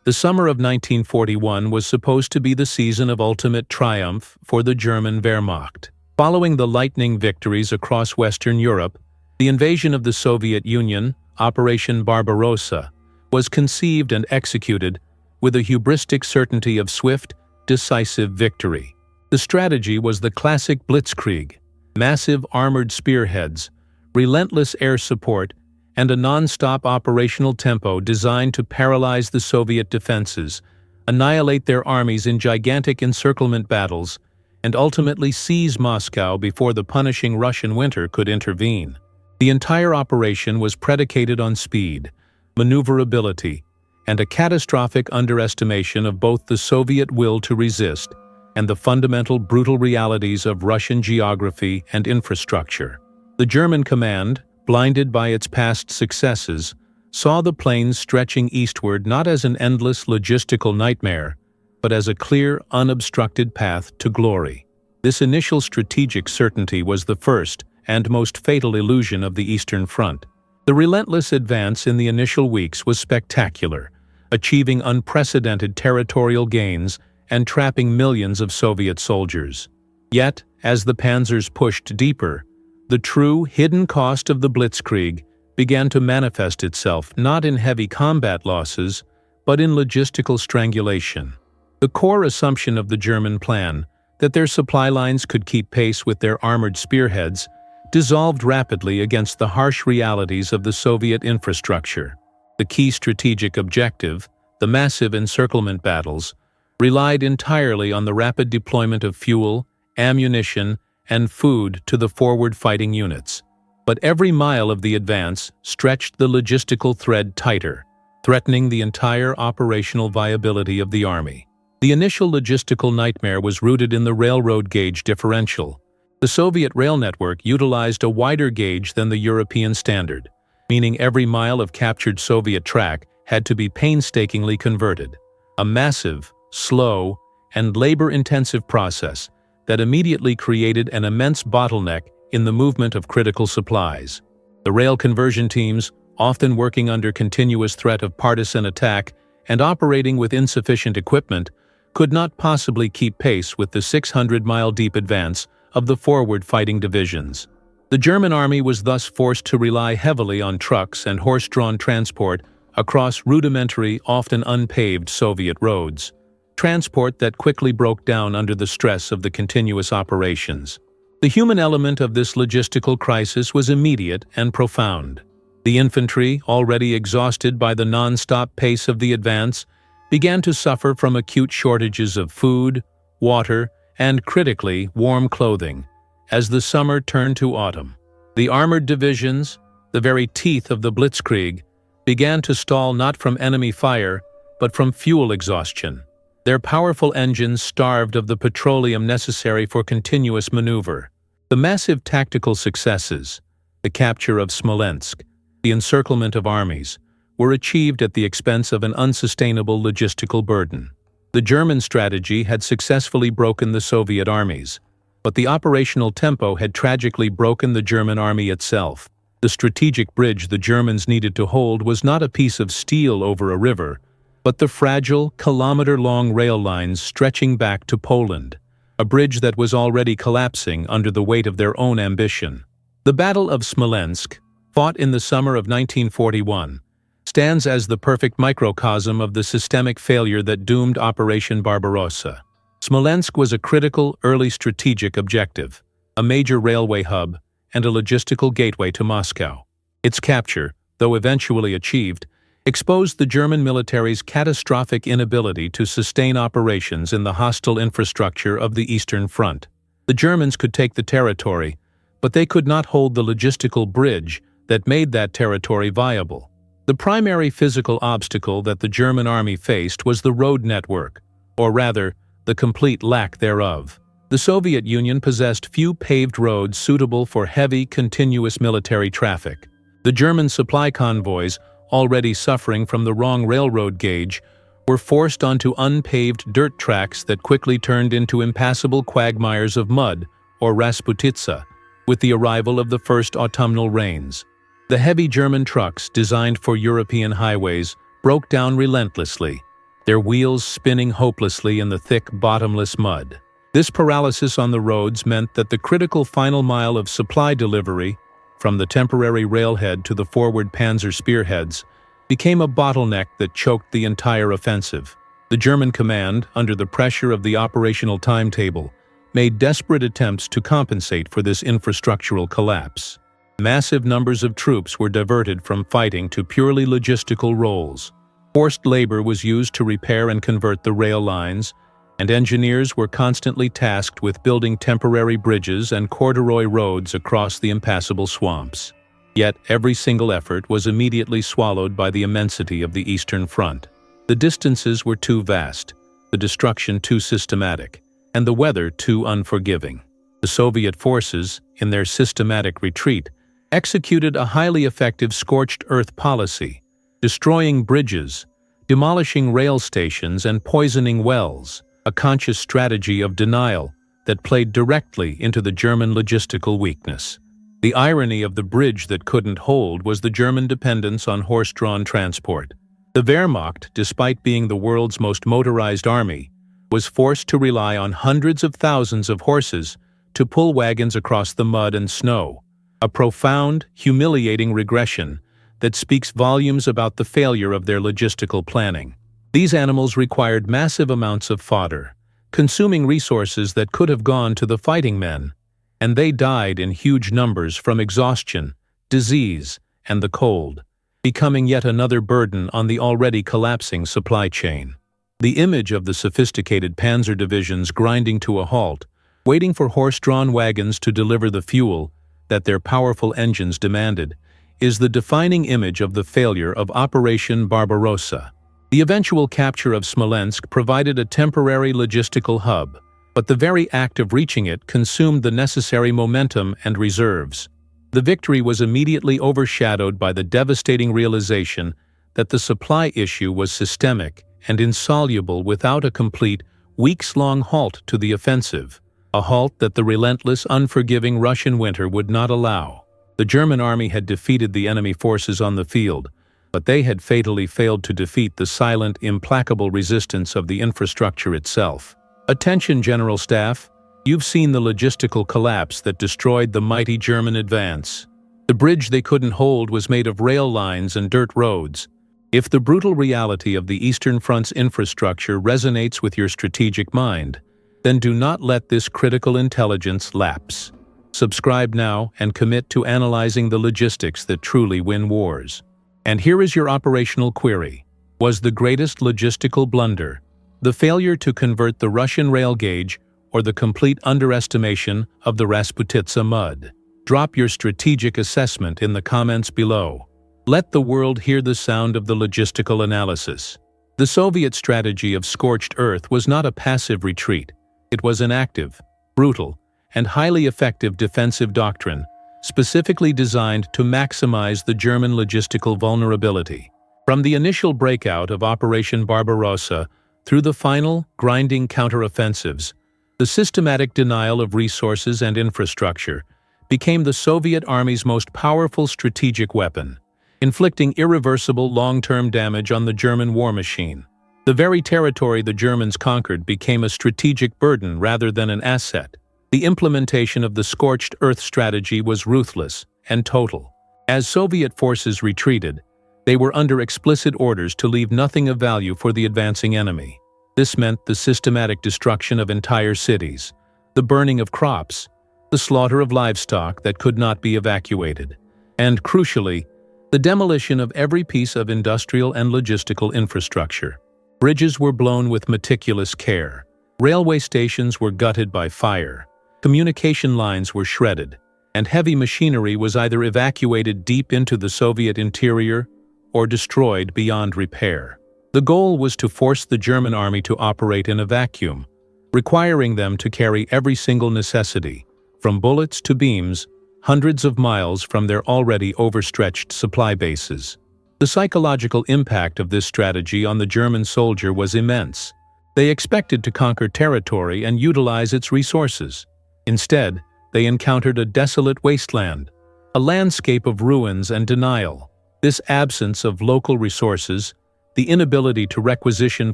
The summer of 1941 was supposed to be the season of ultimate triumph for the German Wehrmacht. Following the lightning victories across Western Europe, the invasion of the Soviet Union, Operation Barbarossa, was conceived and executed with a hubristic certainty of swift, decisive victory. The strategy was the classic blitzkrieg: massive armored spearheads, relentless air support, and a non-stop operational tempo designed to paralyze the Soviet defenses, annihilate their armies in gigantic encirclement battles, and ultimately seize Moscow before the punishing Russian winter could intervene. The entire operation was predicated on speed, maneuverability, and a catastrophic underestimation of both the Soviet will to resist and the fundamental brutal realities of Russian geography and infrastructure. The German command, blinded by its past successes, saw the plains stretching eastward not as an endless logistical nightmare, but as a clear, unobstructed path to glory. This initial strategic certainty was the first and most fatal illusion of the Eastern Front. The relentless advance in the initial weeks was spectacular, achieving unprecedented territorial gains and trapping millions of Soviet soldiers. Yet, as the panzers pushed deeper, the true, hidden cost of the blitzkrieg began to manifest itself not in heavy combat losses, but in logistical strangulation. The core assumption of the German plan, that their supply lines could keep pace with their armored spearheads, dissolved rapidly against the harsh realities of the Soviet infrastructure. The key strategic objective, the massive encirclement battles, relied entirely on the rapid deployment of fuel, ammunition, and food to the forward fighting units. But every mile of the advance stretched the logistical thread tighter, threatening the entire operational viability of the army. The initial logistical nightmare was rooted in the railroad gauge differential. The Soviet rail network utilized a wider gauge than the European standard, meaning every mile of captured Soviet track had to be painstakingly converted. A massive, slow, and labor-intensive process that immediately created an immense bottleneck in the movement of critical supplies. The rail conversion teams, often working under continuous threat of partisan attack and operating with insufficient equipment, could not possibly keep pace with the 600-mile deep advance of the forward-fighting divisions. The German army was thus forced to rely heavily on trucks and horse-drawn transport across rudimentary, often unpaved Soviet roads, transport that quickly broke down under the stress of the continuous operations. The human element of this logistical crisis was immediate and profound. The infantry, already exhausted by the non-stop pace of the advance, began to suffer from acute shortages of food, water, and, critically, warm clothing, as the summer turned to autumn. The armored divisions, the very teeth of the blitzkrieg, began to stall not from enemy fire, but from fuel exhaustion. Their powerful engines starved of the petroleum necessary for continuous maneuver. The massive tactical successes, the capture of Smolensk, the encirclement of armies, were achieved at the expense of an unsustainable logistical burden. The German strategy had successfully broken the Soviet armies, but the operational tempo had tragically broken the German army itself. The strategic bridge the Germans needed to hold was not a piece of steel over a river, but the fragile, kilometer-long rail lines stretching back to Poland, a bridge that was already collapsing under the weight of their own ambition. The Battle of Smolensk, fought in the summer of 1941, stands as the perfect microcosm of the systemic failure that doomed Operation Barbarossa. Smolensk was a critical, early strategic objective, a major railway hub, and a logistical gateway to Moscow. Its capture, though eventually achieved, exposed the German military's catastrophic inability to sustain operations in the hostile infrastructure of the Eastern Front. The Germans could take the territory, but they could not hold the logistical bridge that made that territory viable. The primary physical obstacle that the German army faced was the road network, or rather, the complete lack thereof. The Soviet Union possessed few paved roads suitable for heavy, continuous military traffic. The German supply convoys, already suffering from the wrong railroad gauge, were forced onto unpaved dirt tracks that quickly turned into impassable quagmires of mud, or Rasputitsa, with the arrival of the first autumnal rains. The heavy German trucks designed for European highways broke down relentlessly, their wheels spinning hopelessly in the thick, bottomless mud. This paralysis on the roads meant that the critical final mile of supply delivery, from the temporary railhead to the forward panzer spearheads, became a bottleneck that choked the entire offensive. The German command, under the pressure of the operational timetable, made desperate attempts to compensate for this infrastructural collapse. Massive numbers of troops were diverted from fighting to purely logistical roles. Forced labor was used to repair and convert the rail lines, and engineers were constantly tasked with building temporary bridges and corduroy roads across the impassable swamps. Yet every single effort was immediately swallowed by the immensity of the Eastern Front. The distances were too vast, the destruction too systematic, and the weather too unforgiving. The Soviet forces, in their systematic retreat, executed a highly effective scorched earth policy, destroying bridges, demolishing rail stations, and poisoning wells, a conscious strategy of denial that played directly into the German logistical weakness. The irony of the bridge that couldn't hold was the German dependence on horse-drawn transport. The Wehrmacht, despite being the world's most motorized army, was forced to rely on hundreds of thousands of horses to pull wagons across the mud and snow, a profound, humiliating regression that speaks volumes about the failure of their logistical planning. These animals required massive amounts of fodder, consuming resources that could have gone to the fighting men, and they died in huge numbers from exhaustion, disease, and the cold, becoming yet another burden on the already collapsing supply chain. The image of the sophisticated panzer divisions grinding to a halt, waiting for horse-drawn wagons to deliver the fuel that their powerful engines demanded, is the defining image of the failure of Operation Barbarossa. The eventual capture of Smolensk provided a temporary logistical hub, but the very act of reaching it consumed the necessary momentum and reserves. The victory was immediately overshadowed by the devastating realization that the supply issue was systemic and insoluble without a complete, weeks-long halt to the offensive, a halt that the relentless, unforgiving Russian winter would not allow. The German army had defeated the enemy forces on the field, but they had fatally failed to defeat the silent, implacable resistance of the infrastructure itself. Attention, General Staff, you've seen the logistical collapse that destroyed the mighty German advance. The bridge they couldn't hold was made of rail lines and dirt roads. If the brutal reality of the Eastern Front's infrastructure resonates with your strategic mind, then do not let this critical intelligence lapse. Subscribe now and commit to analyzing the logistics that truly win wars. And here is your operational query. Was the greatest logistical blunder the failure to convert the Russian rail gauge or the complete underestimation of the Rasputitsa mud? Drop your strategic assessment in the comments below. Let the world hear the sound of the logistical analysis. The Soviet strategy of scorched earth was not a passive retreat. It was an active, brutal, and highly effective defensive doctrine, specifically designed to maximize the German logistical vulnerability. From the initial breakout of Operation Barbarossa through the final, grinding counteroffensives, the systematic denial of resources and infrastructure became the Soviet Army's most powerful strategic weapon, inflicting irreversible long-term damage on the German war machine. The very territory the Germans conquered became a strategic burden rather than an asset. The implementation of the scorched earth strategy was ruthless and total. As Soviet forces retreated, they were under explicit orders to leave nothing of value for the advancing enemy. This meant the systematic destruction of entire cities, the burning of crops, the slaughter of livestock that could not be evacuated, and, crucially, the demolition of every piece of industrial and logistical infrastructure. Bridges were blown with meticulous care. Railway stations were gutted by fire. Communication lines were shredded, and heavy machinery was either evacuated deep into the Soviet interior or destroyed beyond repair. The goal was to force the German army to operate in a vacuum, requiring them to carry every single necessity, from bullets to beams, hundreds of miles from their already overstretched supply bases. The psychological impact of this strategy on the German soldier was immense. They expected to conquer territory and utilize its resources. Instead, they encountered a desolate wasteland, a landscape of ruins and denial. This absence of local resources, the inability to requisition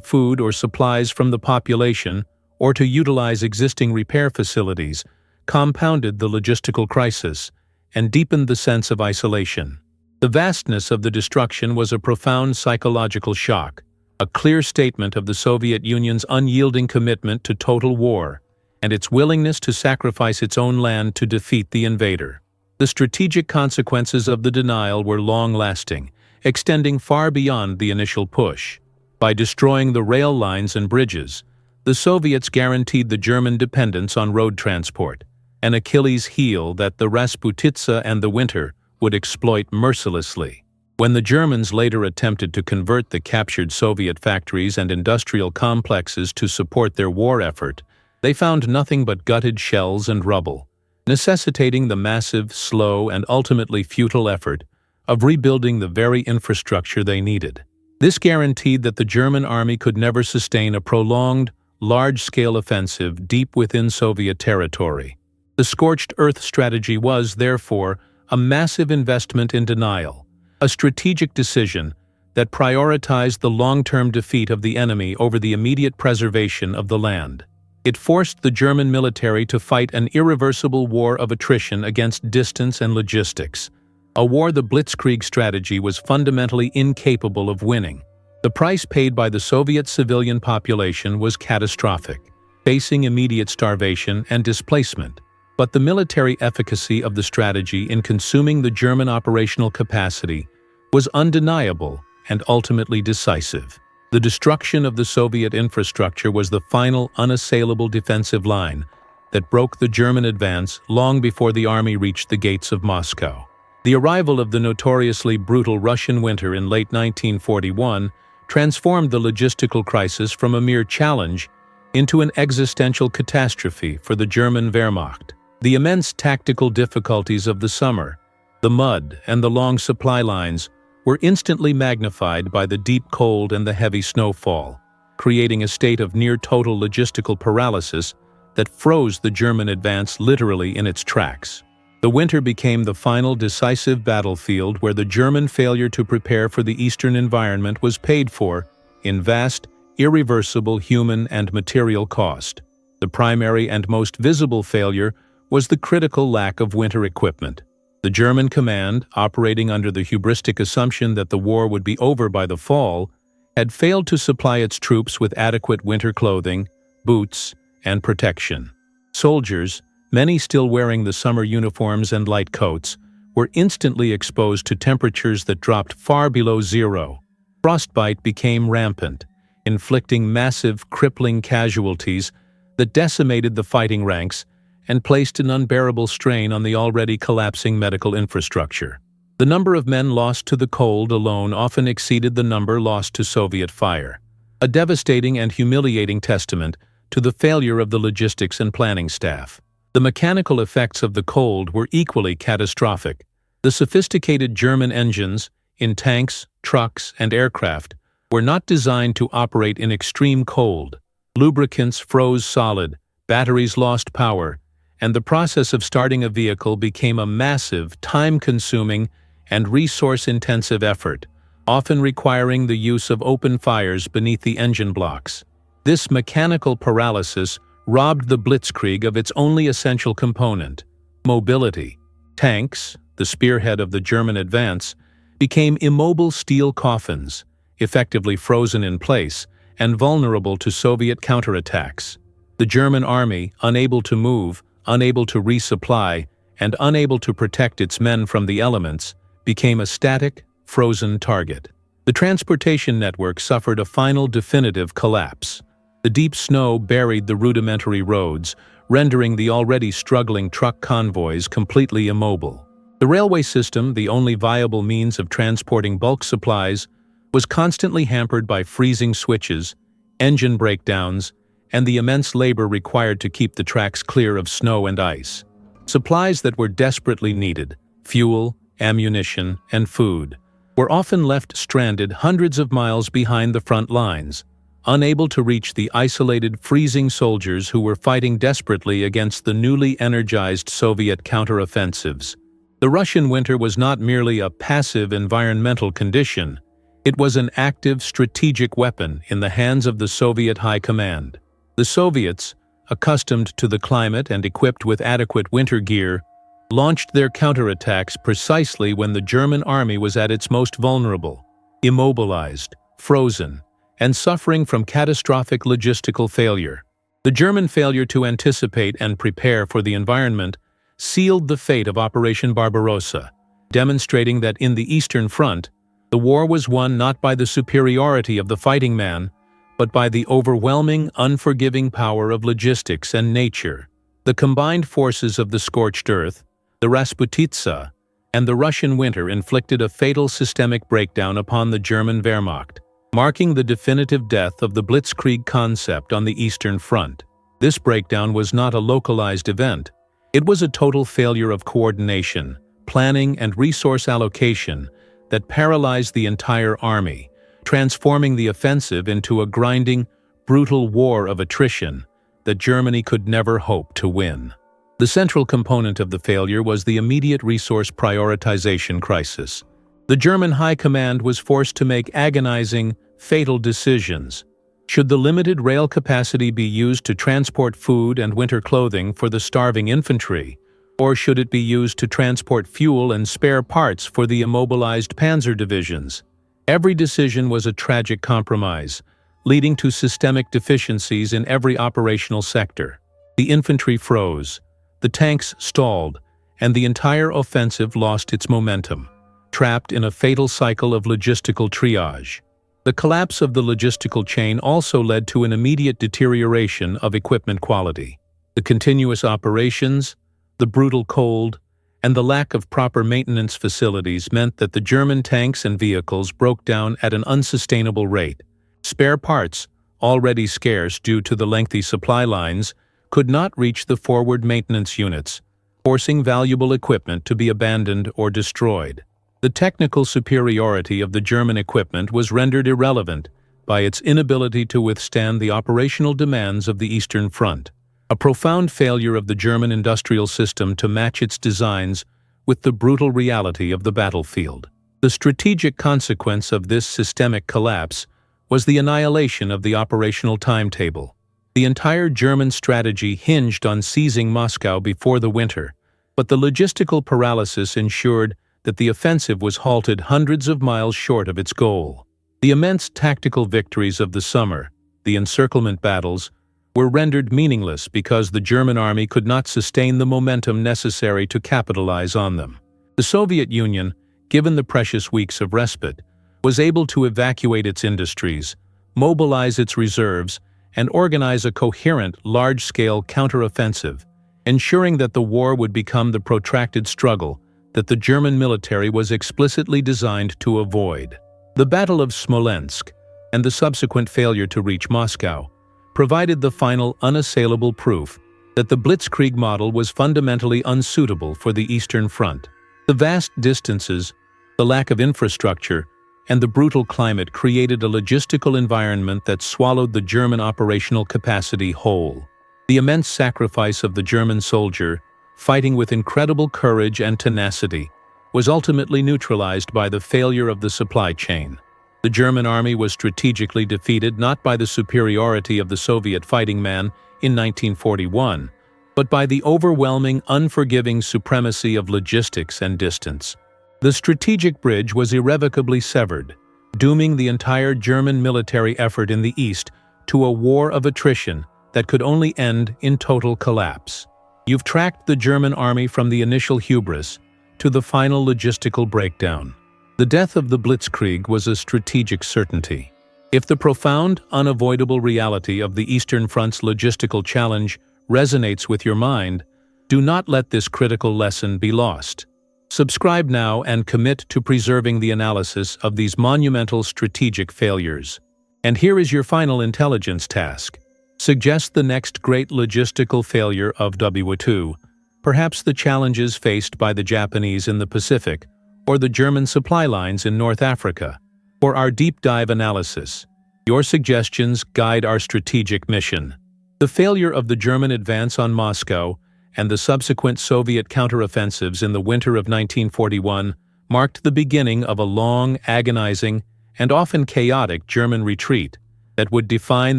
food or supplies from the population or to utilize existing repair facilities compounded the logistical crisis and deepened the sense of isolation. The vastness of the destruction was a profound psychological shock, a clear statement of the Soviet Union's unyielding commitment to total war and its willingness to sacrifice its own land to defeat the invader. The strategic consequences of the denial were long-lasting, extending far beyond the initial push. By destroying the rail lines and bridges, the Soviets guaranteed the German dependence on road transport, an Achilles heel that the Rasputitsa and the winter would exploit mercilessly. When the Germans later attempted to convert the captured Soviet factories and industrial complexes to support their war effort, they found nothing but gutted shells and rubble, necessitating the massive, slow, and ultimately futile effort of rebuilding the very infrastructure they needed. This guaranteed that the German army could never sustain a prolonged, large-scale offensive deep within Soviet territory. The scorched earth strategy was, therefore, a massive investment in denial, a strategic decision that prioritized the long-term defeat of the enemy over the immediate preservation of the land. It forced the German military to fight an irreversible war of attrition against distance and logistics, a war the Blitzkrieg strategy was fundamentally incapable of winning. The price paid by the Soviet civilian population was catastrophic, facing immediate starvation and displacement. But the military efficacy of the strategy in consuming the German operational capacity was undeniable and ultimately decisive. The destruction of the Soviet infrastructure was the final unassailable defensive line that broke the German advance long before the army reached the gates of Moscow. The arrival of the notoriously brutal Russian winter in late 1941 transformed the logistical crisis from a mere challenge into an existential catastrophe for the German Wehrmacht. The immense tactical difficulties of the summer, the mud, and the long supply lines were instantly magnified by the deep cold and the heavy snowfall, creating a state of near-total logistical paralysis that froze the German advance literally in its tracks. The winter became the final decisive battlefield where the German failure to prepare for the Eastern environment was paid for in vast, irreversible human and material cost. The primary and most visible failure was the critical lack of winter equipment. The German command, operating under the hubristic assumption that the war would be over by the fall, had failed to supply its troops with adequate winter clothing, boots, and protection. Soldiers, many still wearing the summer uniforms and light coats, were instantly exposed to temperatures that dropped far below zero. Frostbite became rampant, inflicting massive, crippling casualties that decimated the fighting ranks and placed an unbearable strain on the already collapsing medical infrastructure. The number of men lost to the cold alone often exceeded the number lost to Soviet fire, a devastating and humiliating testament to the failure of the logistics and planning staff. The mechanical effects of the cold were equally catastrophic. The sophisticated German engines, in tanks, trucks, and aircraft, were not designed to operate in extreme cold. Lubricants froze solid, batteries lost power, and the process of starting a vehicle became a massive, time-consuming, and resource-intensive effort, often requiring the use of open fires beneath the engine blocks. This mechanical paralysis robbed the Blitzkrieg of its only essential component, mobility. Tanks, the spearhead of the German advance, became immobile steel coffins, effectively frozen in place and vulnerable to Soviet counterattacks. The German army, unable to move, unable to resupply, and unable to protect its men from the elements, became a static, frozen target. The transportation network suffered a final definitive collapse. The deep snow buried the rudimentary roads, rendering the already struggling truck convoys completely immobile. The railway system, the only viable means of transporting bulk supplies, was constantly hampered by freezing switches, engine breakdowns, and the immense labor required to keep the tracks clear of snow and ice. Supplies that were desperately needed, fuel, ammunition, and food, were often left stranded hundreds of miles behind the front lines, unable to reach the isolated, freezing soldiers who were fighting desperately against the newly energized Soviet counteroffensives. The Russian winter was not merely a passive environmental condition, It was an active strategic weapon in the hands of the Soviet High Command. The Soviets, accustomed to the climate and equipped with adequate winter gear, launched their counterattacks precisely when the German army was at its most vulnerable, immobilized, frozen, and suffering from catastrophic logistical failure. The German failure to anticipate and prepare for the environment sealed the fate of Operation Barbarossa, demonstrating that in the Eastern Front, the war was won not by the superiority of the fighting man, but by the overwhelming, unforgiving power of logistics and nature. The combined forces of the scorched earth, the Rasputitsa, and the Russian winter inflicted a fatal systemic breakdown upon the German Wehrmacht, marking the definitive death of the Blitzkrieg concept on the Eastern Front. This breakdown was not a localized event. It was a total failure of coordination, planning, and resource allocation that paralyzed the entire army, transforming the offensive into a grinding, brutal war of attrition that Germany could never hope to win. The central component of the failure was the immediate resource prioritization crisis. The German High Command was forced to make agonizing, fatal decisions. Should the limited rail capacity be used to transport food and winter clothing for the starving infantry, or should it be used to transport fuel and spare parts for the immobilized panzer divisions? Every decision was a tragic compromise, leading to systemic deficiencies in every operational sector. The infantry froze, the tanks stalled, and the entire offensive lost its momentum, trapped in a fatal cycle of logistical triage. The collapse of the logistical chain also led to an immediate deterioration of equipment quality. The continuous operations, the brutal cold, and the lack of proper maintenance facilities meant that the German tanks and vehicles broke down at an unsustainable rate. Spare parts, already scarce due to the lengthy supply lines, could not reach the forward maintenance units, forcing valuable equipment to be abandoned or destroyed. The technical superiority of the German equipment was rendered irrelevant by its inability to withstand the operational demands of the Eastern Front, a profound failure of the German industrial system to match its designs with the brutal reality of the battlefield. The strategic consequence of this systemic collapse was the annihilation of the operational timetable. The entire German strategy hinged on seizing Moscow before the winter, but the logistical paralysis ensured that the offensive was halted hundreds of miles short of its goal. The immense tactical victories of the summer, the encirclement battles, were rendered meaningless because the German army could not sustain the momentum necessary to capitalize on them. The Soviet Union, given the precious weeks of respite, was able to evacuate its industries, mobilize its reserves, and organize a coherent, large-scale counteroffensive, ensuring that the war would become the protracted struggle that the German military was explicitly designed to avoid. The Battle of Smolensk, and the subsequent failure to reach Moscow, provided the final unassailable proof that the Blitzkrieg model was fundamentally unsuitable for the Eastern Front. The vast distances, the lack of infrastructure, and the brutal climate created a logistical environment that swallowed the German operational capacity whole. The immense sacrifice of the German soldier, fighting with incredible courage and tenacity, was ultimately neutralized by the failure of the supply chain. The German army was strategically defeated not by the superiority of the Soviet fighting man in 1941, but by the overwhelming, unforgiving supremacy of logistics and distance. The strategic bridge was irrevocably severed, dooming the entire German military effort in the East to a war of attrition that could only end in total collapse. You've tracked the German army from the initial hubris to the final logistical breakdown. The death of the Blitzkrieg was a strategic certainty. If the profound, unavoidable reality of the Eastern Front's logistical challenge resonates with your mind, do not let this critical lesson be lost. Subscribe now and commit to preserving the analysis of these monumental strategic failures. And here is your final intelligence task. Suggest the next great logistical failure of WWII, perhaps the challenges faced by the Japanese in the Pacific or the German supply lines in North Africa. For our deep dive analysis, your suggestions guide our strategic mission. The failure of the German advance on Moscow and the subsequent Soviet counteroffensives in the winter of 1941 marked the beginning of a long, agonizing, and often chaotic German retreat that would define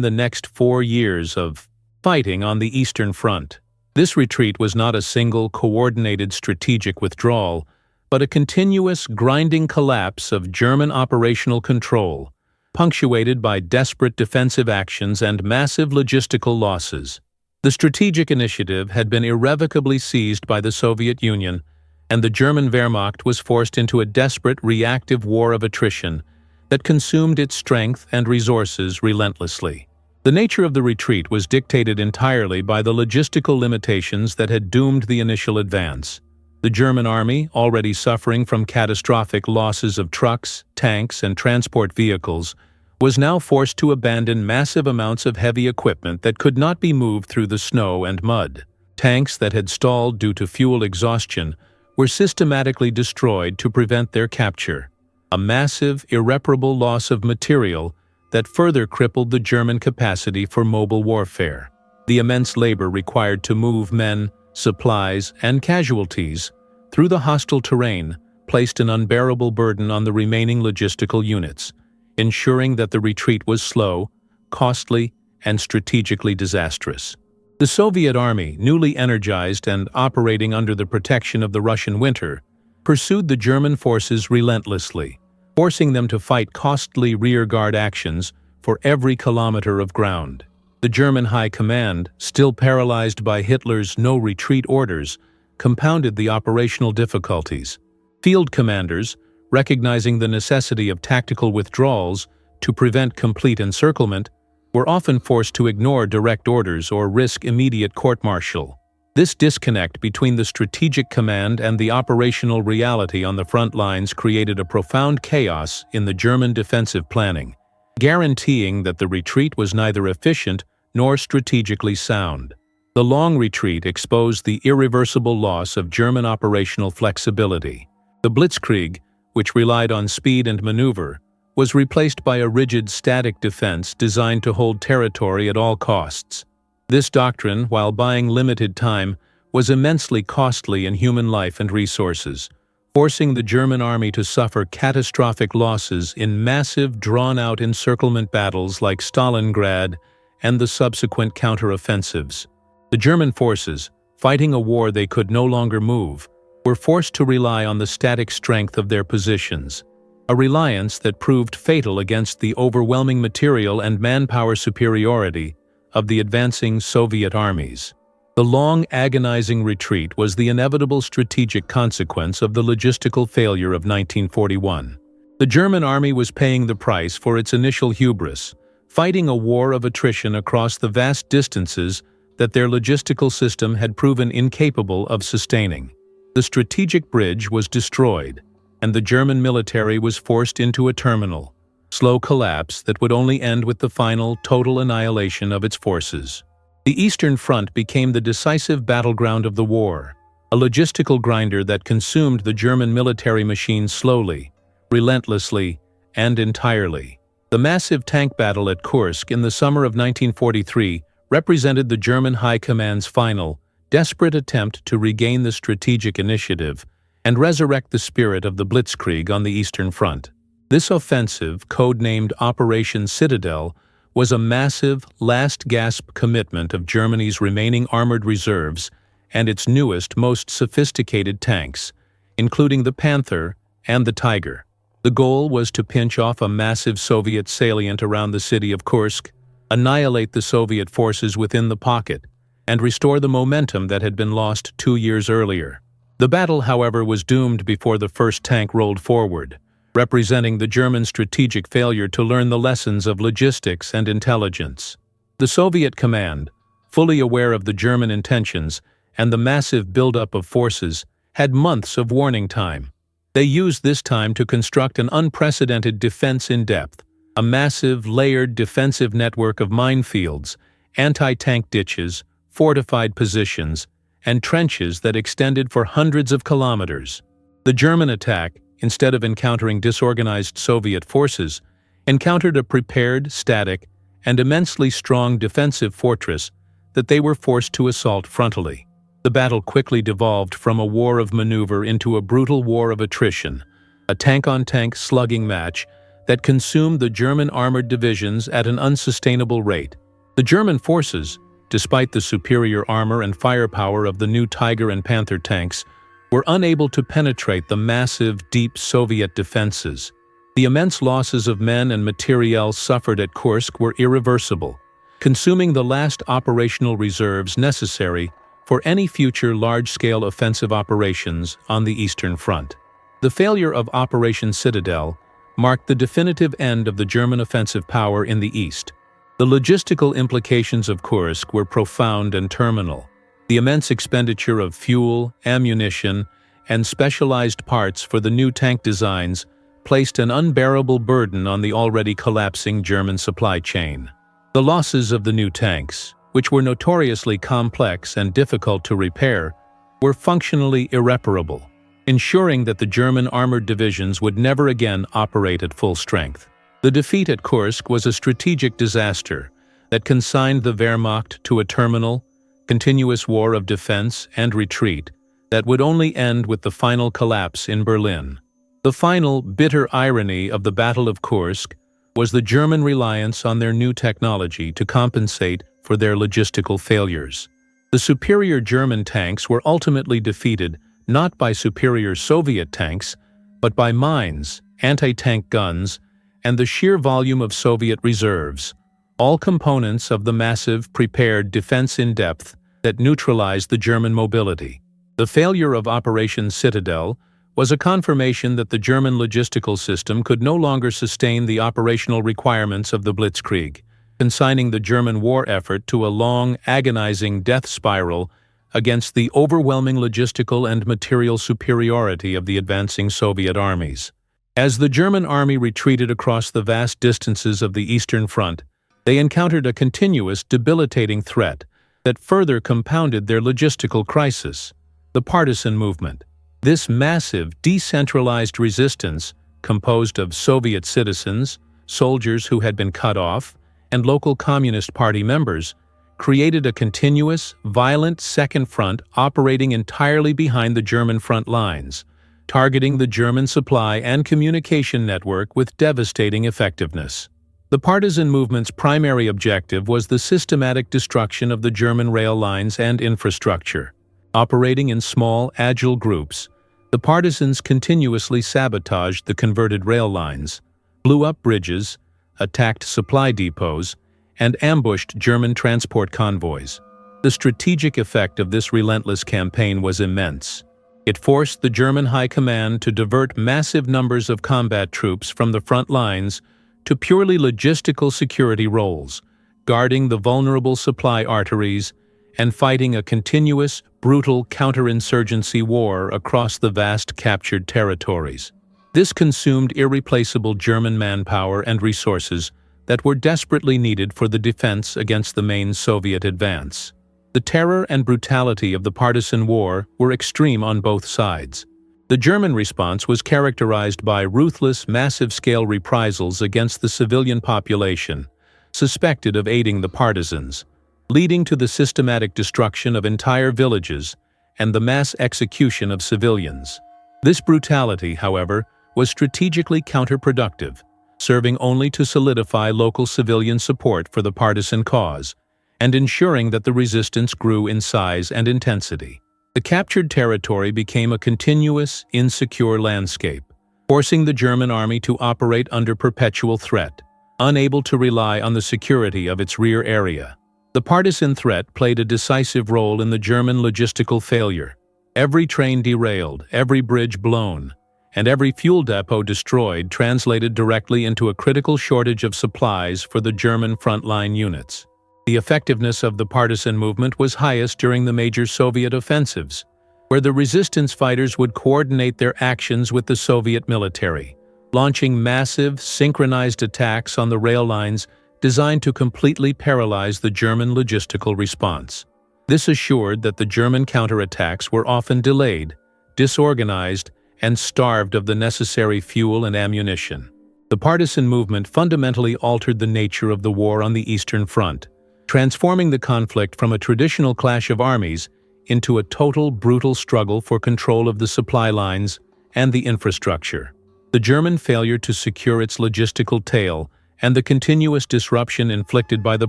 the next 4 years of fighting on the Eastern Front. This retreat was not a single, coordinated strategic withdrawal, but a continuous, grinding collapse of German operational control, punctuated by desperate defensive actions and massive logistical losses. The strategic initiative had been irrevocably seized by the Soviet Union, and the German Wehrmacht was forced into a desperate reactive war of attrition that consumed its strength and resources relentlessly. The nature of the retreat was dictated entirely by the logistical limitations that had doomed the initial advance. The German army, already suffering from catastrophic losses of trucks, tanks, and transport vehicles, was now forced to abandon massive amounts of heavy equipment that could not be moved through the snow and mud. Tanks that had stalled due to fuel exhaustion were systematically destroyed to prevent their capture, a massive, irreparable loss of material that further crippled the German capacity for mobile warfare. The immense labor required to move men, supplies, and casualties through the hostile terrain placed an unbearable burden on the remaining logistical units, ensuring that the retreat was slow, costly, and strategically disastrous. The Soviet army, newly energized and operating under the protection of the Russian winter, pursued the German forces relentlessly, forcing them to fight costly rearguard actions for every kilometer of ground. The German High Command, still paralyzed by Hitler's no-retreat orders, compounded the operational difficulties. Field commanders, recognizing the necessity of tactical withdrawals to prevent complete encirclement, were often forced to ignore direct orders or risk immediate court-martial. This disconnect between the strategic command and the operational reality on the front lines created a profound chaos in the German defensive planning, guaranteeing that the retreat was neither efficient nor strategically sound. The long retreat exposed the irreversible loss of German operational flexibility. The Blitzkrieg, which relied on speed and maneuver, was replaced by a rigid static defense designed to hold territory at all costs. This doctrine, while buying limited time, was immensely costly in human life and resources, forcing the German army to suffer catastrophic losses in massive, drawn-out encirclement battles like Stalingrad and the subsequent counteroffensives. The German forces, fighting a war they could no longer move, were forced to rely on the static strength of their positions, a reliance that proved fatal against the overwhelming material and manpower superiority of the advancing Soviet armies. The long, agonizing retreat was the inevitable strategic consequence of the logistical failure of 1941. The German army was paying the price for its initial hubris, fighting a war of attrition across the vast distances that their logistical system had proven incapable of sustaining. The strategic bridge was destroyed, and the German military was forced into a terminal, slow collapse that would only end with the final, total annihilation of its forces. The Eastern Front became the decisive battleground of the war, a logistical grinder that consumed the German military machine slowly, relentlessly, and entirely. The massive tank battle at Kursk in the summer of 1943 represented the German High Command's final, desperate attempt to regain the strategic initiative and resurrect the spirit of the Blitzkrieg on the Eastern Front. This offensive, codenamed Operation Citadel, was a massive, last-gasp commitment of Germany's remaining armored reserves and its newest, most sophisticated tanks, including the Panther and the Tiger. The goal was to pinch off a massive Soviet salient around the city of Kursk, annihilate the Soviet forces within the pocket, and restore the momentum that had been lost 2 years earlier. The battle, however, was doomed before the first tank rolled forward, representing the German strategic failure to learn the lessons of logistics and intelligence. The Soviet command, fully aware of the German intentions and the massive buildup of forces, had months of warning time. They used this time to construct an unprecedented defense in depth, a massive, layered defensive network of minefields, anti-tank ditches, fortified positions, and trenches that extended for hundreds of kilometers. The German attack, instead of encountering disorganized Soviet forces, encountered a prepared, static, and immensely strong defensive fortress that they were forced to assault frontally. The battle quickly devolved from a war of maneuver into a brutal war of attrition, a tank-on-tank slugging match that consumed the German armored divisions at an unsustainable rate. The German forces, despite the superior armor and firepower of the new Tiger and Panther tanks, were unable to penetrate the massive, deep Soviet defenses. The immense losses of men and materiel suffered at Kursk were irreversible, consuming the last operational reserves necessary for any future large-scale offensive operations on the Eastern Front. The failure of Operation Citadel marked the definitive end of the German offensive power in the East. The logistical implications of Kursk were profound and terminal. The immense expenditure of fuel, ammunition, and specialized parts for the new tank designs placed an unbearable burden on the already collapsing German supply chain. The losses of the new tanks, which were notoriously complex and difficult to repair, were functionally irreparable, ensuring that the German armored divisions would never again operate at full strength. The defeat at Kursk was a strategic disaster that consigned the Wehrmacht to a terminal, continuous war of defense and retreat that would only end with the final collapse in Berlin. The final, bitter irony of the Battle of Kursk was the German reliance on their new technology to compensate for their logistical failures. The superior German tanks were ultimately defeated not by superior Soviet tanks, but by mines, anti-tank guns, and the sheer volume of Soviet reserves, all components of the massive, prepared defense in depth that neutralized the German mobility. The failure of Operation Citadel was a confirmation that the German logistical system could no longer sustain the operational requirements of the Blitzkrieg, consigning the German war effort to a long, agonizing death spiral against the overwhelming logistical and material superiority of the advancing Soviet armies. As the German army retreated across the vast distances of the Eastern Front, they encountered a continuous, debilitating threat that further compounded their logistical crisis: the partisan movement. This massive, decentralized resistance, composed of Soviet citizens, soldiers who had been cut off, and local Communist Party members, created a continuous, violent second front operating entirely behind the German front lines, targeting the German supply and communication network with devastating effectiveness. The partisan movement's primary objective was the systematic destruction of the German rail lines and infrastructure. Operating in small, agile groups, the partisans continuously sabotaged the converted rail lines, blew up bridges, attacked supply depots, and ambushed German transport convoys. The strategic effect of this relentless campaign was immense. It forced the German High Command to divert massive numbers of combat troops from the front lines to purely logistical security roles, guarding the vulnerable supply arteries and fighting a continuous, brutal counterinsurgency war across the vast captured territories. This consumed irreplaceable German manpower and resources that were desperately needed for the defense against the main Soviet advance. The terror and brutality of the partisan war were extreme on both sides. The German response was characterized by ruthless, massive-scale reprisals against the civilian population, suspected of aiding the partisans, leading to the systematic destruction of entire villages and the mass execution of civilians. This brutality, however, was strategically counterproductive, serving only to solidify local civilian support for the partisan cause and ensuring that the resistance grew in size and intensity. The captured territory became a continuous, insecure landscape, forcing the German army to operate under perpetual threat, unable to rely on the security of its rear area. The partisan threat played a decisive role in the German logistical failure. Every train derailed, every bridge blown, and every fuel depot destroyed translated directly into a critical shortage of supplies for the German frontline units. The effectiveness of the partisan movement was highest during the major Soviet offensives, where the resistance fighters would coordinate their actions with the Soviet military, launching massive, synchronized attacks on the rail lines designed to completely paralyze the German logistical response. This assured that the German counterattacks were often delayed, disorganized, and starved of the necessary fuel and ammunition. The partisan movement fundamentally altered the nature of the war on the Eastern Front, transforming the conflict from a traditional clash of armies into a total, brutal struggle for control of the supply lines and the infrastructure. The German failure to secure its logistical tail and the continuous disruption inflicted by the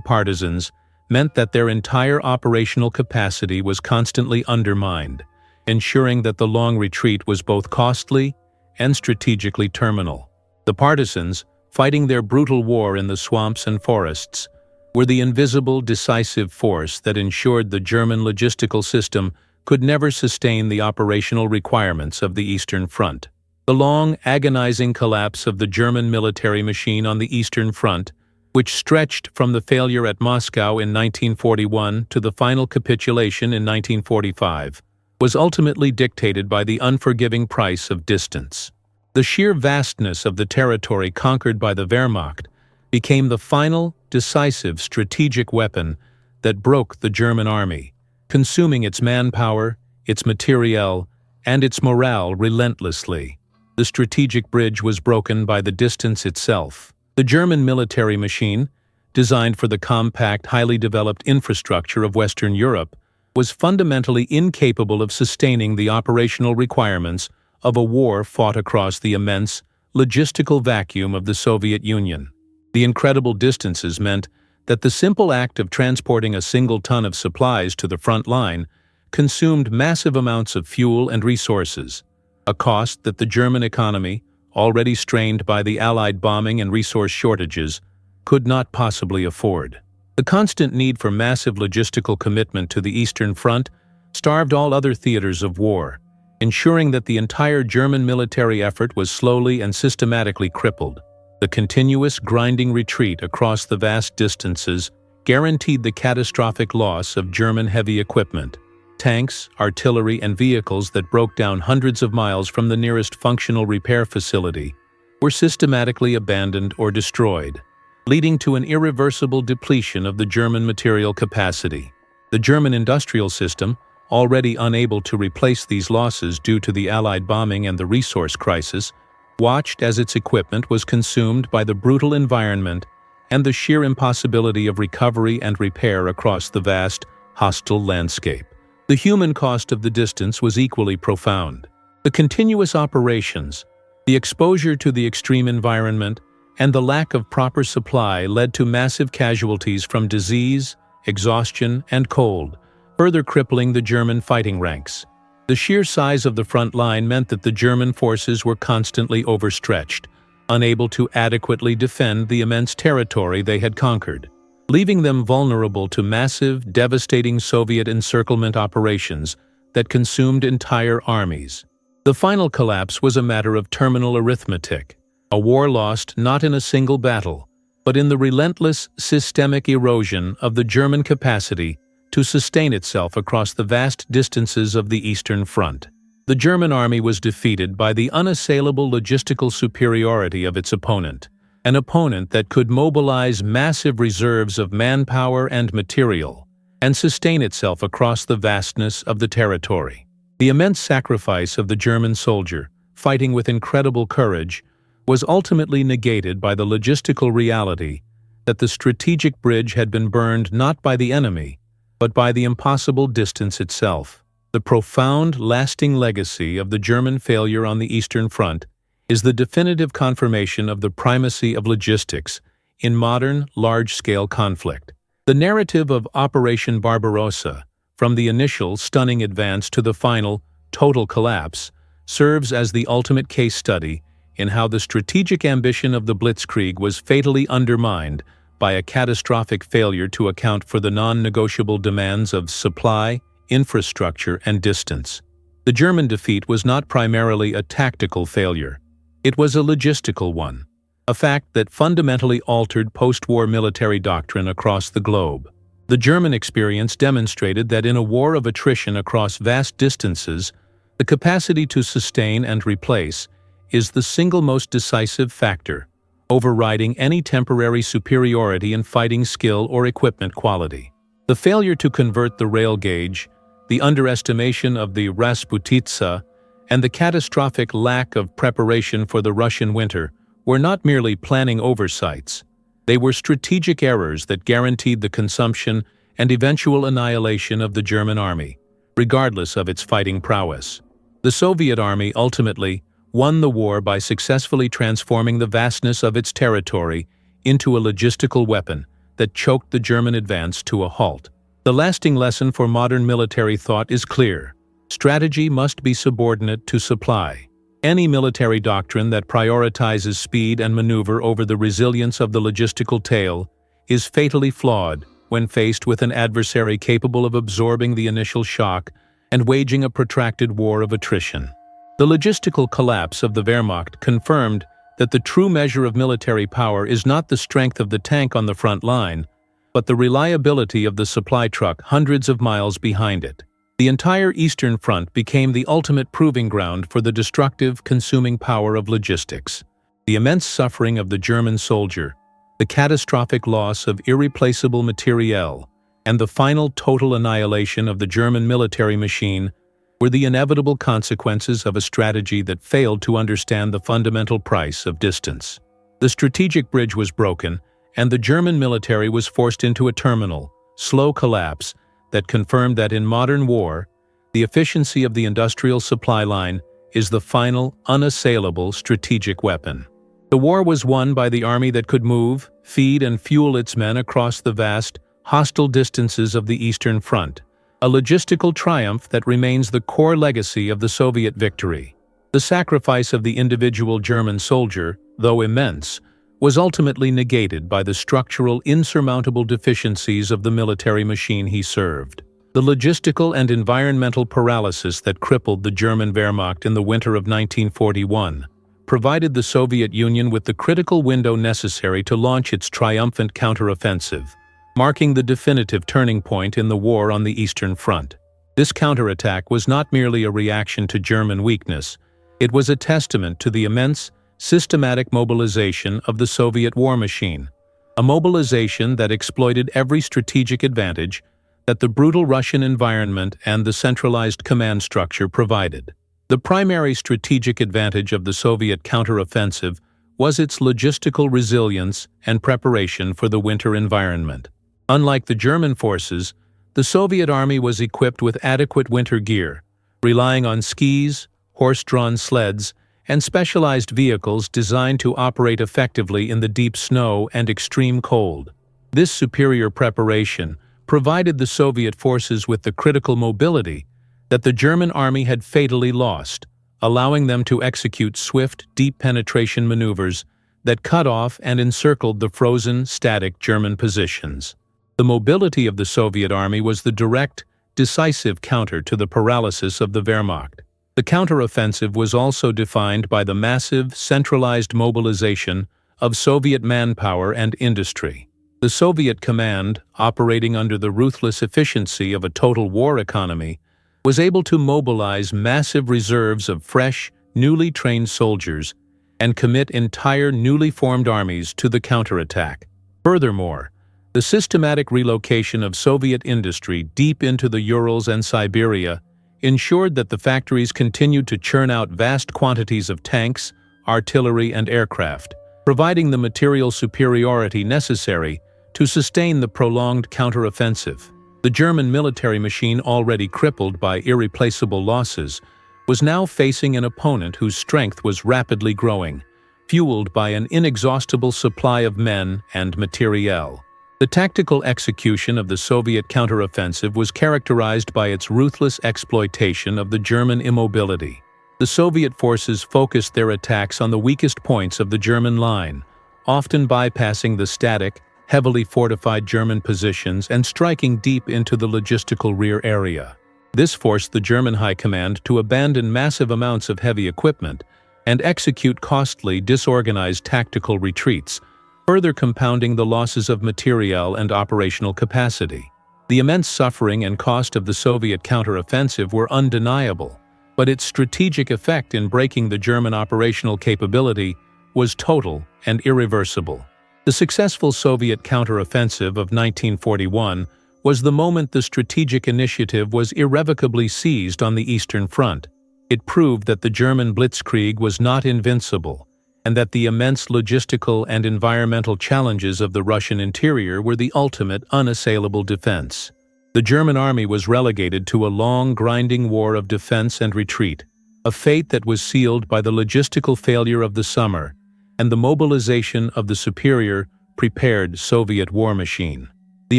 partisans meant that their entire operational capacity was constantly undermined, ensuring that the long retreat was both costly and strategically terminal. The partisans, fighting their brutal war in the swamps and forests, were the invisible, decisive force that ensured the German logistical system could never sustain the operational requirements of the Eastern Front. The long, agonizing collapse of the German military machine on the Eastern Front, which stretched from the failure at Moscow in 1941 to the final capitulation in 1945, was ultimately dictated by the unforgiving price of distance. The sheer vastness of the territory conquered by the Wehrmacht became the final, decisive strategic weapon that broke the German army, consuming its manpower, its materiel, and its morale relentlessly. The strategic bridge was broken by the distance itself. The German military machine, designed for the compact, highly developed infrastructure of Western Europe, was fundamentally incapable of sustaining the operational requirements of a war fought across the immense, logistical vacuum of the Soviet Union. The incredible distances meant that the simple act of transporting a single ton of supplies to the front line consumed massive amounts of fuel and resources, a cost that the German economy, already strained by the Allied bombing and resource shortages, could not possibly afford. The constant need for massive logistical commitment to the Eastern Front starved all other theaters of war, ensuring that the entire German military effort was slowly and systematically crippled. The continuous grinding retreat across the vast distances guaranteed the catastrophic loss of German heavy equipment. Tanks, artillery, and vehicles that broke down hundreds of miles from the nearest functional repair facility were systematically abandoned or destroyed, leading to an irreversible depletion of the German material capacity. The German industrial system, already unable to replace these losses due to the Allied bombing and the resource crisis, watched as its equipment was consumed by the brutal environment and the sheer impossibility of recovery and repair across the vast, hostile landscape. The human cost of the distance was equally profound. The continuous operations, the exposure to the extreme environment, and the lack of proper supply led to massive casualties from disease, exhaustion, and cold, further crippling the German fighting ranks. The sheer size of the front line meant that the German forces were constantly overstretched, unable to adequately defend the immense territory they had conquered, leaving them vulnerable to massive, devastating Soviet encirclement operations that consumed entire armies. The final collapse was a matter of terminal arithmetic, a war lost not in a single battle, but in the relentless, systemic erosion of the German capacity to sustain itself across the vast distances of the Eastern Front. The German army was defeated by the unassailable logistical superiority of its opponent, an opponent that could mobilize massive reserves of manpower and material, and sustain itself across the vastness of the territory. The immense sacrifice of the German soldier, fighting with incredible courage, was ultimately negated by the logistical reality that the strategic bridge had been burned not by the enemy, but by the impossible distance itself. The profound, lasting legacy of the German failure on the Eastern Front is the definitive confirmation of the primacy of logistics in modern, large-scale conflict. The narrative of Operation Barbarossa, from the initial stunning advance to the final, total collapse, serves as the ultimate case study in how the strategic ambition of the Blitzkrieg was fatally undermined by a catastrophic failure to account for the non-negotiable demands of supply, infrastructure, and distance. The German defeat was not primarily a tactical failure. It was a logistical one, a fact that fundamentally altered post-war military doctrine across the globe. The German experience demonstrated that in a war of attrition across vast distances, the capacity to sustain and replace is the single most decisive factor, overriding any temporary superiority in fighting skill or equipment quality. The failure to convert the rail gauge, the underestimation of the Rasputitsa, and the catastrophic lack of preparation for the Russian winter were not merely planning oversights. They were strategic errors that guaranteed the consumption and eventual annihilation of the German army, regardless of its fighting prowess. The Soviet army ultimately won the war by successfully transforming the vastness of its territory into a logistical weapon that choked the German advance to a halt. The lasting lesson for modern military thought is clear. Strategy must be subordinate to supply. Any military doctrine that prioritizes speed and maneuver over the resilience of the logistical tail is fatally flawed when faced with an adversary capable of absorbing the initial shock and waging a protracted war of attrition. The logistical collapse of the Wehrmacht confirmed that the true measure of military power is not the strength of the tank on the front line, but the reliability of the supply truck hundreds of miles behind it. The entire Eastern Front became the ultimate proving ground for the destructive, consuming power of logistics. The immense suffering of the German soldier, the catastrophic loss of irreplaceable materiel, and the final total annihilation of the German military machine were the inevitable consequences of a strategy that failed to understand the fundamental price of distance. The strategic bridge was broken, and the German military was forced into a terminal, slow collapse that confirmed that in modern war, the efficiency of the industrial supply line is the final, unassailable strategic weapon. The war was won by the army that could move, feed, and fuel its men across the vast, hostile distances of the Eastern Front, a logistical triumph that remains the core legacy of the Soviet victory. The sacrifice of the individual German soldier, though immense, was ultimately negated by the structural, insurmountable deficiencies of the military machine he served. The logistical and environmental paralysis that crippled the German Wehrmacht in the winter of 1941 provided the Soviet Union with the critical window necessary to launch its triumphant counteroffensive, marking the definitive turning point in the war on the Eastern Front. This counterattack was not merely a reaction to German weakness, it was a testament to the immense, systematic mobilization of the Soviet war machine, a mobilization that exploited every strategic advantage that the brutal Russian environment and the centralized command structure provided. The primary strategic advantage of the Soviet counteroffensive was its logistical resilience and preparation for the winter environment. Unlike the German forces, the Soviet army was equipped with adequate winter gear, relying on skis, horse-drawn sleds, and specialized vehicles designed to operate effectively in the deep snow and extreme cold. This superior preparation provided the Soviet forces with the critical mobility that the German army had fatally lost, allowing them to execute swift, deep penetration maneuvers that cut off and encircled the frozen, static German positions. The mobility of the Soviet army was the direct, decisive counter to the paralysis of the Wehrmacht. The counteroffensive was also defined by the massive, centralized mobilization of Soviet manpower and industry. The Soviet command, operating under the ruthless efficiency of a total war economy, was able to mobilize massive reserves of fresh, newly trained soldiers and commit entire newly formed armies to the counterattack. Furthermore, the systematic relocation of Soviet industry deep into the Urals and Siberia ensured that the factories continued to churn out vast quantities of tanks, artillery, and aircraft, providing the material superiority necessary to sustain the prolonged counteroffensive. The German military machine, already crippled by irreplaceable losses, was now facing an opponent whose strength was rapidly growing, fueled by an inexhaustible supply of men and materiel. The tactical execution of the Soviet counteroffensive was characterized by its ruthless exploitation of the German immobility. The Soviet forces focused their attacks on the weakest points of the German line, often bypassing the static, heavily fortified German positions and striking deep into the logistical rear area. This forced the German high command to abandon massive amounts of heavy equipment and execute costly, disorganized tactical retreats, further compounding the losses of materiel and operational capacity. The immense suffering and cost of the Soviet counteroffensive were undeniable, but its strategic effect in breaking the German operational capability was total and irreversible. The successful Soviet counteroffensive of 1941 was the moment the strategic initiative was irrevocably seized on the Eastern Front. It proved that the German blitzkrieg was not invincible, and that the immense logistical and environmental challenges of the Russian interior were the ultimate unassailable defense. The German army was relegated to a long, grinding war of defense and retreat, a fate that was sealed by the logistical failure of the summer and the mobilization of the superior, prepared Soviet war machine. The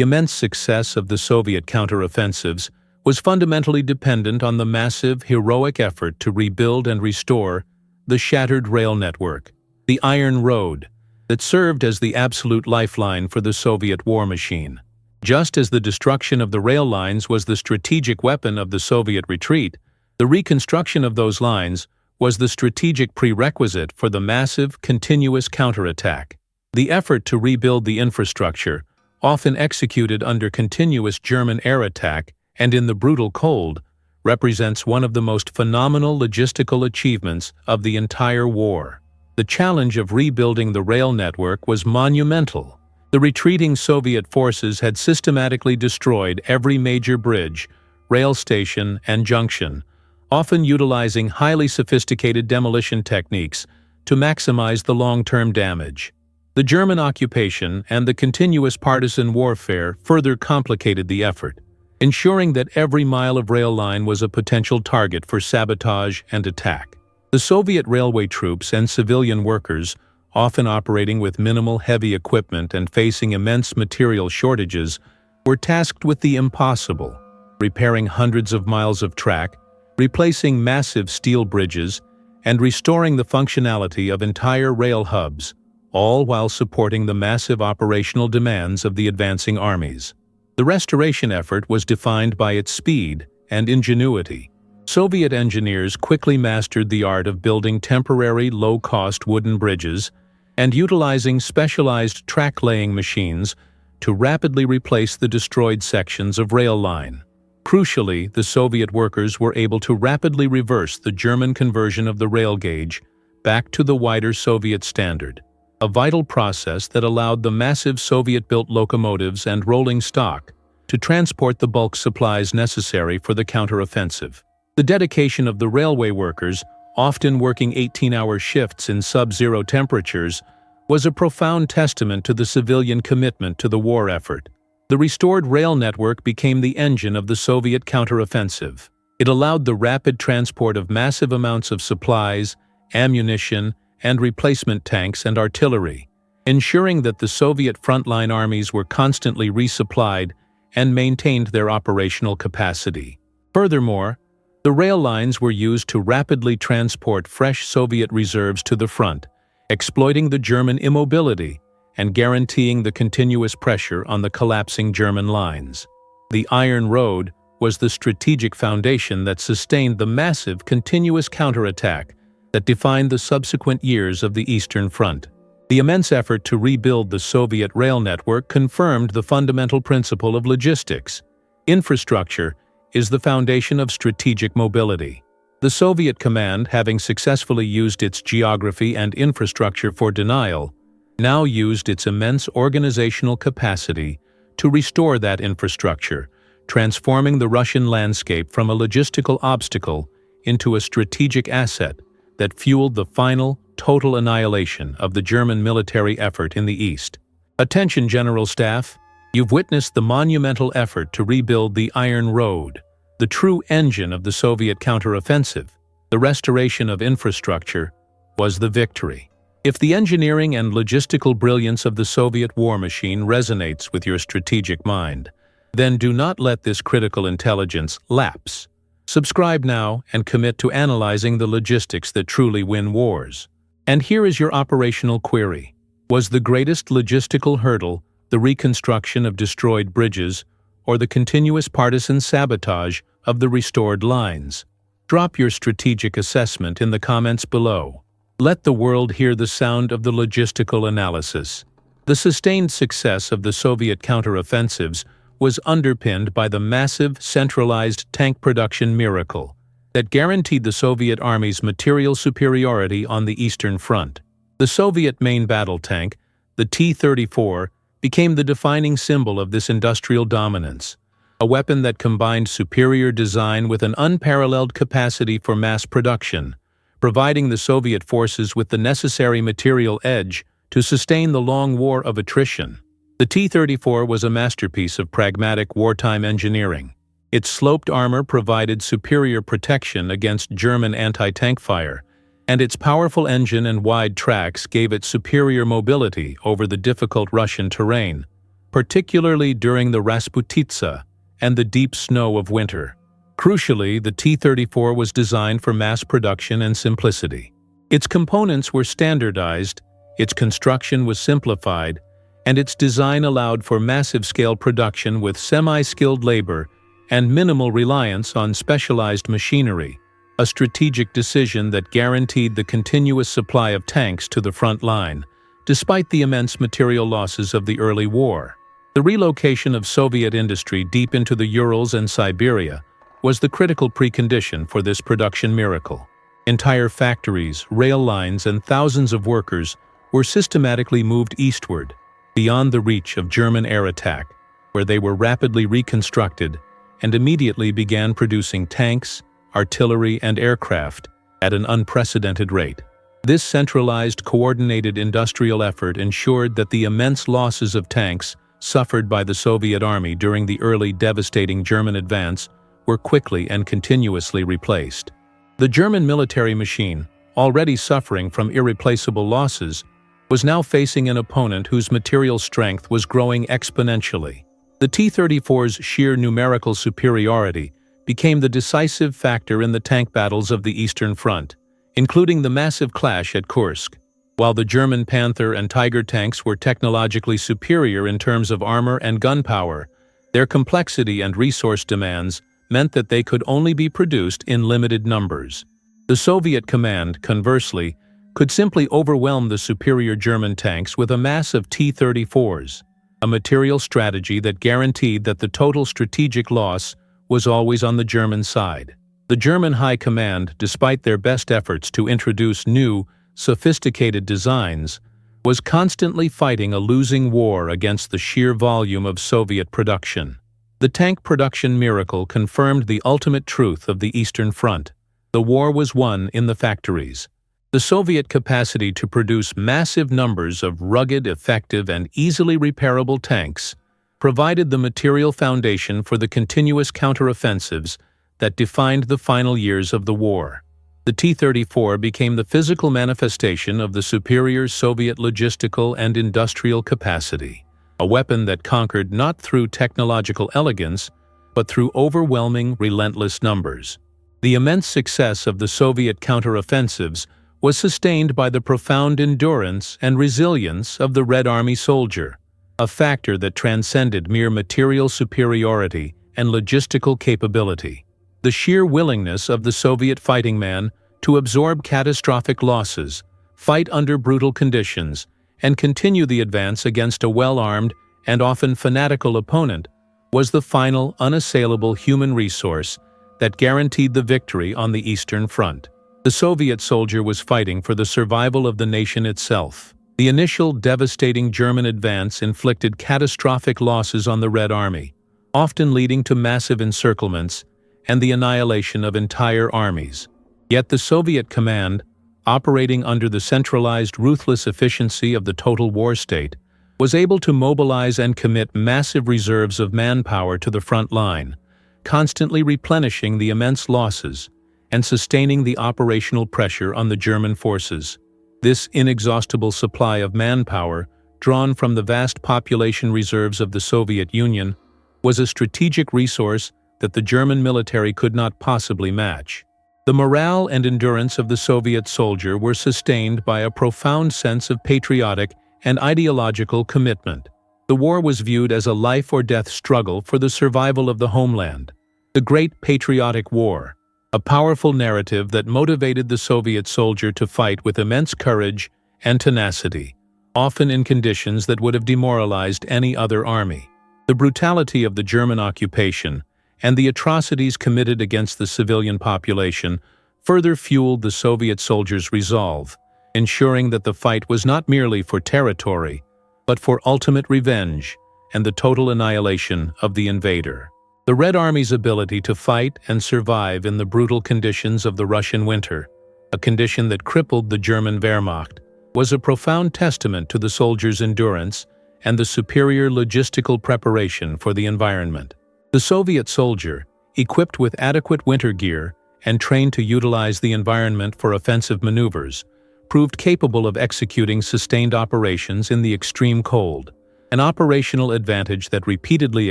immense success of the Soviet counteroffensives was fundamentally dependent on the massive, heroic effort to rebuild and restore the shattered rail network, the Iron Road, that served as the absolute lifeline for the Soviet war machine. Just as the destruction of the rail lines was the strategic weapon of the Soviet retreat, the reconstruction of those lines was the strategic prerequisite for the massive, continuous counterattack. The effort to rebuild the infrastructure, often executed under continuous German air attack and in the brutal cold, represents one of the most phenomenal logistical achievements of the entire war. The challenge of rebuilding the rail network was monumental. The retreating Soviet forces had systematically destroyed every major bridge, rail station, and junction, often utilizing highly sophisticated demolition techniques to maximize the long-term damage. The German occupation and the continuous partisan warfare further complicated the effort, ensuring that every mile of rail line was a potential target for sabotage and attack. The Soviet railway troops and civilian workers, often operating with minimal heavy equipment and facing immense material shortages, were tasked with the impossible, repairing hundreds of miles of track, replacing massive steel bridges, and restoring the functionality of entire rail hubs, all while supporting the massive operational demands of the advancing armies. The restoration effort was defined by its speed and ingenuity. Soviet engineers quickly mastered the art of building temporary, low-cost wooden bridges and utilizing specialized track-laying machines to rapidly replace the destroyed sections of rail line. Crucially, the Soviet workers were able to rapidly reverse the German conversion of the rail gauge back to the wider Soviet standard, a vital process that allowed the massive Soviet-built locomotives and rolling stock to transport the bulk supplies necessary for the counteroffensive. The dedication of the railway workers, often working 18-hour shifts in sub-zero temperatures, was a profound testament to the civilian commitment to the war effort. The restored rail network became the engine of the Soviet counteroffensive. It allowed the rapid transport of massive amounts of supplies, ammunition, and replacement tanks and artillery, ensuring that the Soviet frontline armies were constantly resupplied and maintained their operational capacity. Furthermore, the rail lines were used to rapidly transport fresh Soviet reserves to the front, exploiting the German immobility and guaranteeing the continuous pressure on the collapsing German lines. The Iron Road was the strategic foundation that sustained the massive, continuous counterattack that defined the subsequent years of the Eastern Front. The immense effort to rebuild the Soviet rail network confirmed the fundamental principle of logistics. Infrastructure is the foundation of strategic mobility. The Soviet command, having successfully used its geography and infrastructure for denial, now used its immense organizational capacity to restore that infrastructure, transforming the Russian landscape from a logistical obstacle into a strategic asset that fueled the final, total annihilation of the German military effort in the East. Attention, General Staff! You've witnessed the monumental effort to rebuild the Iron Road, the true engine of the Soviet counteroffensive. The restoration of infrastructure was the victory. If the engineering and logistical brilliance of the Soviet war machine resonates with your strategic mind, then do not let this critical intelligence lapse. Subscribe now and commit to analyzing the logistics that truly win wars. And here is your operational query. Was the greatest logistical hurdle the reconstruction of destroyed bridges or the continuous partisan sabotage of the restored lines? Drop your strategic assessment in the comments below. Let the world hear the sound of the logistical analysis. The sustained success of the Soviet counteroffensives was underpinned by the massive, centralized tank production miracle that guaranteed the Soviet Army's material superiority on the Eastern Front. The Soviet main battle tank, the T-34, became the defining symbol of this industrial dominance, a weapon that combined superior design with an unparalleled capacity for mass production, providing the Soviet forces with the necessary material edge to sustain the long war of attrition. The T-34 was a masterpiece of pragmatic wartime engineering. Its sloped armor provided superior protection against German anti-tank fire, and its powerful engine and wide tracks gave it superior mobility over the difficult Russian terrain, particularly during the Rasputitsa and the deep snow of winter. Crucially, the T-34 was designed for mass production and simplicity. Its components were standardized, its construction was simplified, and its design allowed for massive-scale production with semi-skilled labor and minimal reliance on specialized machinery, a strategic decision that guaranteed the continuous supply of tanks to the front line, despite the immense material losses of the early war. The relocation of Soviet industry deep into the Urals and Siberia was the critical precondition for this production miracle. Entire factories, rail lines, and thousands of workers were systematically moved eastward, beyond the reach of German air attack, where they were rapidly reconstructed and immediately began producing tanks, artillery, and aircraft at an unprecedented rate. This centralized, coordinated industrial effort ensured that the immense losses of tanks suffered by the Soviet Army during the early devastating German advance were quickly and continuously replaced. The German military machine, already suffering from irreplaceable losses, was now facing an opponent whose material strength was growing exponentially. The T-34's sheer numerical superiority became the decisive factor in the tank battles of the Eastern Front, including the massive clash at Kursk. While the German Panther and Tiger tanks were technologically superior in terms of armor and gunpowder, their complexity and resource demands meant that they could only be produced in limited numbers. The Soviet command, conversely, could simply overwhelm the superior German tanks with a mass of T-34s, a material strategy that guaranteed that the total strategic loss was always on the German side. The German High Command, despite their best efforts to introduce new, sophisticated designs, was constantly fighting a losing war against the sheer volume of Soviet production. The tank production miracle confirmed the ultimate truth of the Eastern Front. The war was won in the factories. The Soviet capacity to produce massive numbers of rugged, effective, and easily repairable tanks provided the material foundation for the continuous counteroffensives that defined the final years of the war. The T-34 became the physical manifestation of the superior Soviet logistical and industrial capacity, a weapon that conquered not through technological elegance, but through overwhelming, relentless numbers. The immense success of the Soviet counteroffensives was sustained by the profound endurance and resilience of the Red Army soldier, a factor that transcended mere material superiority and logistical capability. The sheer willingness of the Soviet fighting man to absorb catastrophic losses, fight under brutal conditions, and continue the advance against a well-armed and often fanatical opponent was the final, unassailable human resource that guaranteed the victory on the Eastern Front. The Soviet soldier was fighting for the survival of the nation itself. The initial devastating German advance inflicted catastrophic losses on the Red Army, often leading to massive encirclements and the annihilation of entire armies. Yet the Soviet command, operating under the centralized, ruthless efficiency of the total war state, was able to mobilize and commit massive reserves of manpower to the front line, constantly replenishing the immense losses and sustaining the operational pressure on the German forces. This inexhaustible supply of manpower, drawn from the vast population reserves of the Soviet Union, was a strategic resource that the German military could not possibly match. The morale and endurance of the Soviet soldier were sustained by a profound sense of patriotic and ideological commitment. The war was viewed as a life-or-death struggle for the survival of the homeland. The Great Patriotic War, a powerful narrative that motivated the Soviet soldier to fight with immense courage and tenacity, often in conditions that would have demoralized any other army. The brutality of the German occupation and the atrocities committed against the civilian population further fueled the Soviet soldiers' resolve, ensuring that the fight was not merely for territory, but for ultimate revenge and the total annihilation of the invader. The Red Army's ability to fight and survive in the brutal conditions of the Russian winter, a condition that crippled the German Wehrmacht, was a profound testament to the soldiers' endurance and the superior logistical preparation for the environment. The Soviet soldier, equipped with adequate winter gear and trained to utilize the environment for offensive maneuvers, proved capable of executing sustained operations in the extreme cold, an operational advantage that repeatedly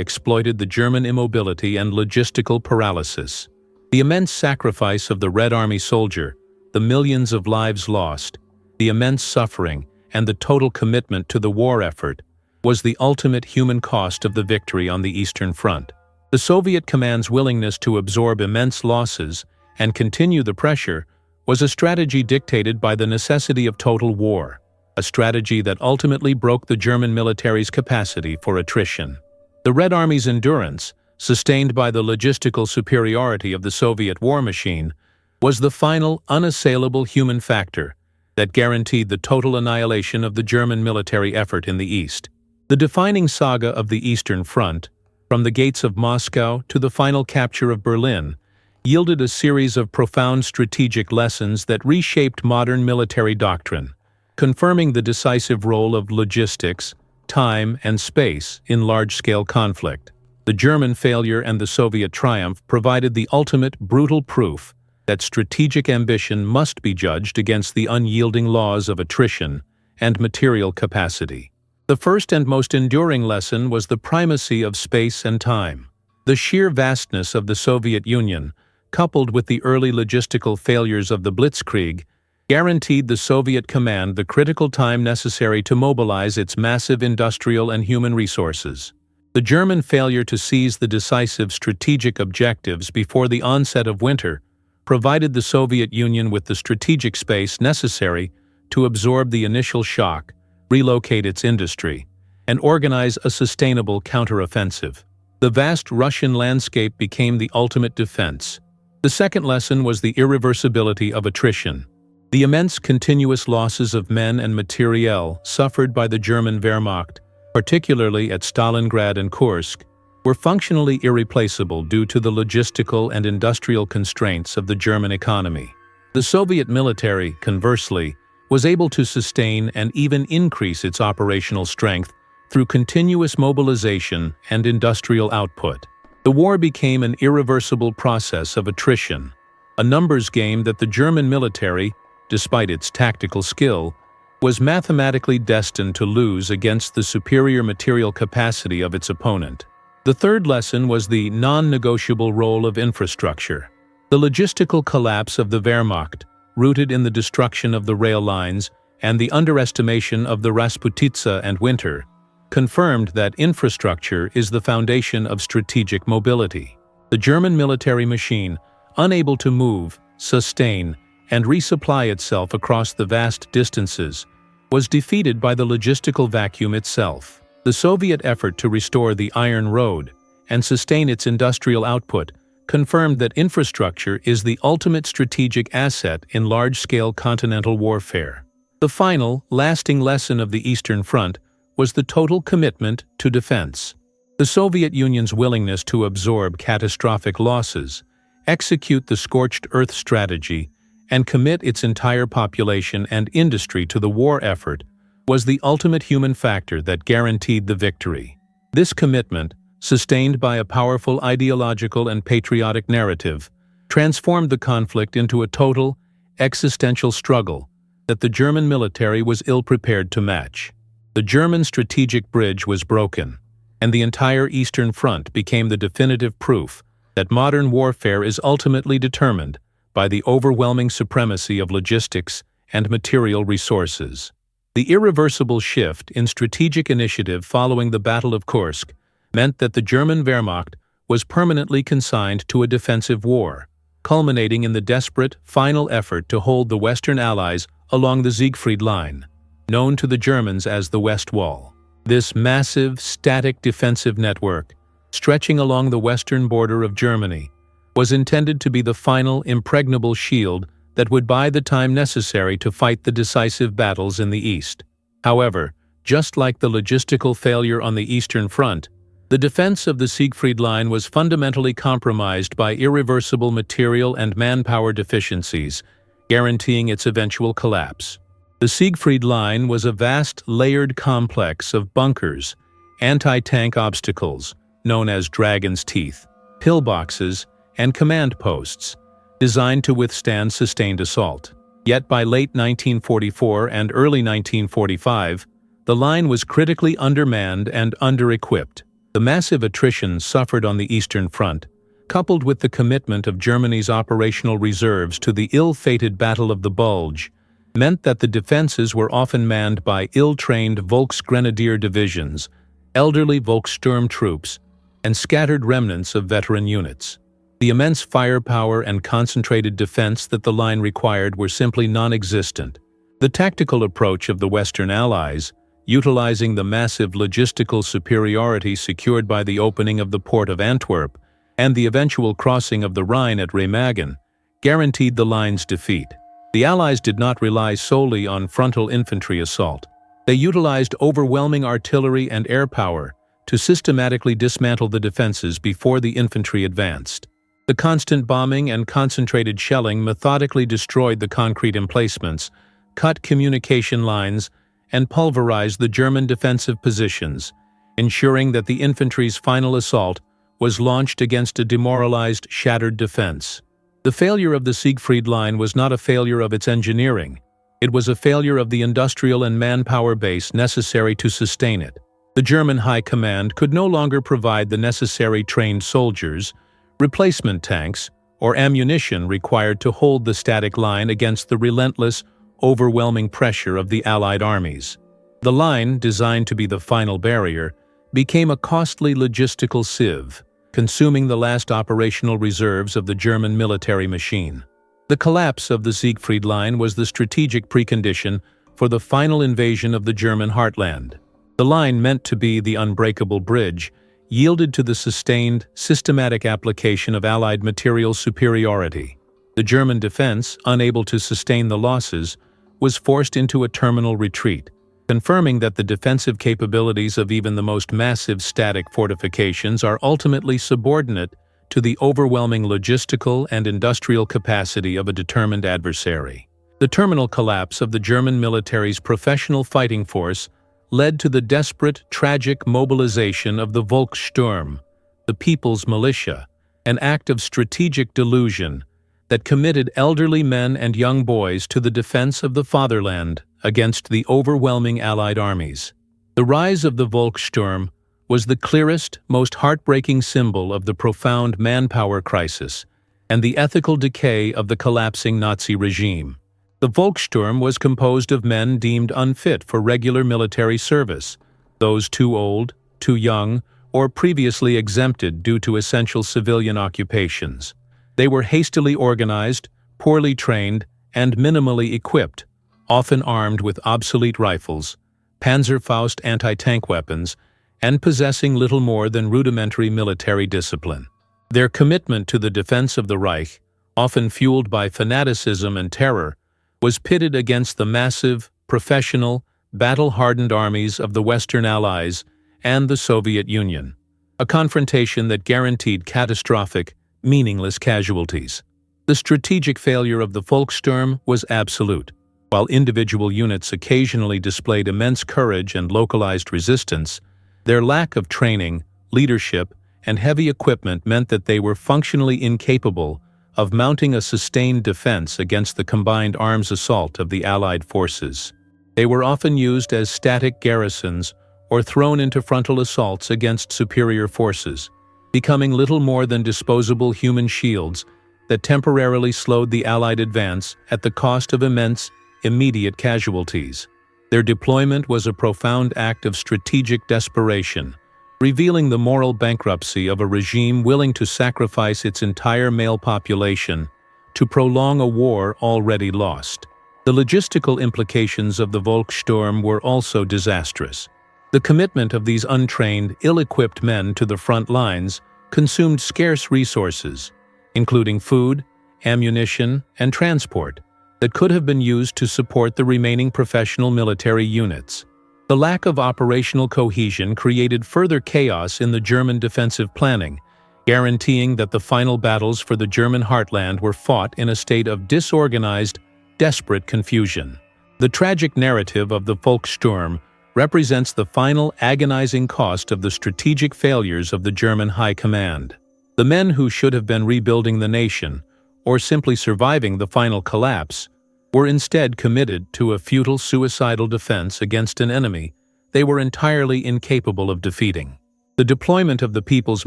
exploited the German immobility and logistical paralysis. The immense sacrifice of the Red Army soldier, the millions of lives lost, the immense suffering, and the total commitment to the war effort was the ultimate human cost of the victory on the Eastern Front. The Soviet command's willingness to absorb immense losses and continue the pressure was a strategy dictated by the necessity of total war, a strategy that ultimately broke the German military's capacity for attrition. The Red Army's endurance, sustained by the logistical superiority of the Soviet war machine, was the final, unassailable human factor that guaranteed the total annihilation of the German military effort in the East. The defining saga of the Eastern Front, from the gates of Moscow to the final capture of Berlin, yielded a series of profound strategic lessons that reshaped modern military doctrine, confirming the decisive role of logistics, time, and space in large-scale conflict. The German failure and the Soviet triumph provided the ultimate brutal proof that strategic ambition must be judged against the unyielding laws of attrition and material capacity. The first and most enduring lesson was the primacy of space and time. The sheer vastness of the Soviet Union, coupled with the early logistical failures of the Blitzkrieg, guaranteed the Soviet command the critical time necessary to mobilize its massive industrial and human resources. The German failure to seize the decisive strategic objectives before the onset of winter provided the Soviet Union with the strategic space necessary to absorb the initial shock, relocate its industry, and organize a sustainable counteroffensive. The vast Russian landscape became the ultimate defense. The second lesson was the irreversibility of attrition. The immense continuous losses of men and materiel suffered by the German Wehrmacht, particularly at Stalingrad and Kursk, were functionally irreplaceable due to the logistical and industrial constraints of the German economy. The Soviet military, conversely, was able to sustain and even increase its operational strength through continuous mobilization and industrial output. The war became an irreversible process of attrition, a numbers game that the German military, despite its tactical skill, was mathematically destined to lose against the superior material capacity of its opponent. The third lesson was the non-negotiable role of infrastructure. The logistical collapse of the Wehrmacht, rooted in the destruction of the rail lines and the underestimation of the Rasputitsa and winter, confirmed that infrastructure is the foundation of strategic mobility. The German military machine, unable to move, sustain, and resupply itself across the vast distances, was defeated by the logistical vacuum itself. The Soviet effort to restore the Iron Road and sustain its industrial output confirmed that infrastructure is the ultimate strategic asset in large-scale continental warfare. The final, lasting lesson of the Eastern Front was the total commitment to defense. The Soviet Union's willingness to absorb catastrophic losses, execute the scorched earth strategy, and commit its entire population and industry to the war effort was the ultimate human factor that guaranteed the victory. This commitment, sustained by a powerful ideological and patriotic narrative, transformed the conflict into a total, existential struggle that the German military was ill-prepared to match. The German strategic bridge was broken, and the entire Eastern Front became the definitive proof that modern warfare is ultimately determined by the overwhelming supremacy of logistics and material resources. The irreversible shift in strategic initiative following the Battle of Kursk meant that the German Wehrmacht was permanently consigned to a defensive war, culminating in the desperate, final effort to hold the Western Allies along the Siegfried Line, known to the Germans as the West Wall. This massive, static defensive network, stretching along the western border of Germany, was intended to be the final, impregnable shield that would buy the time necessary to fight the decisive battles in the East. However, just like the logistical failure on the Eastern Front, the defense of the Siegfried Line was fundamentally compromised by irreversible material and manpower deficiencies, guaranteeing its eventual collapse. The Siegfried Line was a vast, layered complex of bunkers, anti-tank obstacles, known as Dragon's Teeth, pillboxes, and command posts, designed to withstand sustained assault. Yet by late 1944 and early 1945, the line was critically undermanned and under-equipped. The massive attrition suffered on the Eastern Front, coupled with the commitment of Germany's operational reserves to the ill-fated Battle of the Bulge, meant that the defenses were often manned by ill-trained Volksgrenadier divisions, elderly Volkssturm troops, and scattered remnants of veteran units. The immense firepower and concentrated defense that the line required were simply non-existent. The tactical approach of the Western Allies, utilizing the massive logistical superiority secured by the opening of the port of Antwerp and the eventual crossing of the Rhine at Remagen, guaranteed the line's defeat. The Allies did not rely solely on frontal infantry assault. They utilized overwhelming artillery and air power to systematically dismantle the defenses before the infantry advanced. The constant bombing and concentrated shelling methodically destroyed the concrete emplacements, cut communication lines, and pulverized the German defensive positions, ensuring that the infantry's final assault was launched against a demoralized, shattered defense. The failure of the Siegfried Line was not a failure of its engineering. It was a failure of the industrial and manpower base necessary to sustain it. The German High Command could no longer provide the necessary trained soldiers, replacement tanks, or ammunition required to hold the static line against the relentless, overwhelming pressure of the Allied armies. The line, designed to be the final barrier, became a costly logistical sieve, consuming the last operational reserves of the German military machine. The collapse of the Siegfried Line was the strategic precondition for the final invasion of the German heartland. The line, meant to be the unbreakable bridge, yielded to the sustained, systematic application of Allied material superiority. The German defense, unable to sustain the losses, was forced into a terminal retreat, confirming that the defensive capabilities of even the most massive static fortifications are ultimately subordinate to the overwhelming logistical and industrial capacity of a determined adversary. The terminal collapse of the German military's professional fighting force led to the desperate, tragic mobilization of the Volkssturm, the People's Militia, an act of strategic delusion that committed elderly men and young boys to the defense of the fatherland against the overwhelming Allied armies. The rise of the Volkssturm was the clearest, most heartbreaking symbol of the profound manpower crisis and the ethical decay of the collapsing Nazi regime. The Volkssturm was composed of men deemed unfit for regular military service, those too old, too young, or previously exempted due to essential civilian occupations. They were hastily organized, poorly trained, and minimally equipped, often armed with obsolete rifles, Panzerfaust anti-tank weapons, and possessing little more than rudimentary military discipline. Their commitment to the defense of the Reich, often fueled by fanaticism and terror, was pitted against the massive, professional, battle-hardened armies of the Western Allies and the Soviet Union, a confrontation that guaranteed catastrophic, meaningless casualties. The strategic failure of the Volkssturm was absolute. While individual units occasionally displayed immense courage and localized resistance, their lack of training, leadership, and heavy equipment meant that they were functionally incapable of mounting a sustained defense against the combined arms assault of the Allied forces. They were often used as static garrisons or thrown into frontal assaults against superior forces, becoming little more than disposable human shields that temporarily slowed the Allied advance at the cost of immense, immediate casualties. Their deployment was a profound act of strategic desperation, revealing the moral bankruptcy of a regime willing to sacrifice its entire male population to prolong a war already lost. The logistical implications of the Volkssturm were also disastrous. The commitment of these untrained, ill-equipped men to the front lines consumed scarce resources, including food, ammunition, and transport, that could have been used to support the remaining professional military units. The lack of operational cohesion created further chaos in the German defensive planning, guaranteeing that the final battles for the German heartland were fought in a state of disorganized, desperate confusion. The tragic narrative of the Volkssturm represents the final agonizing cost of the strategic failures of the German High Command. The men who should have been rebuilding the nation, or simply surviving the final collapse, were instead committed to a futile suicidal defense against an enemy they were entirely incapable of defeating. The deployment of the People's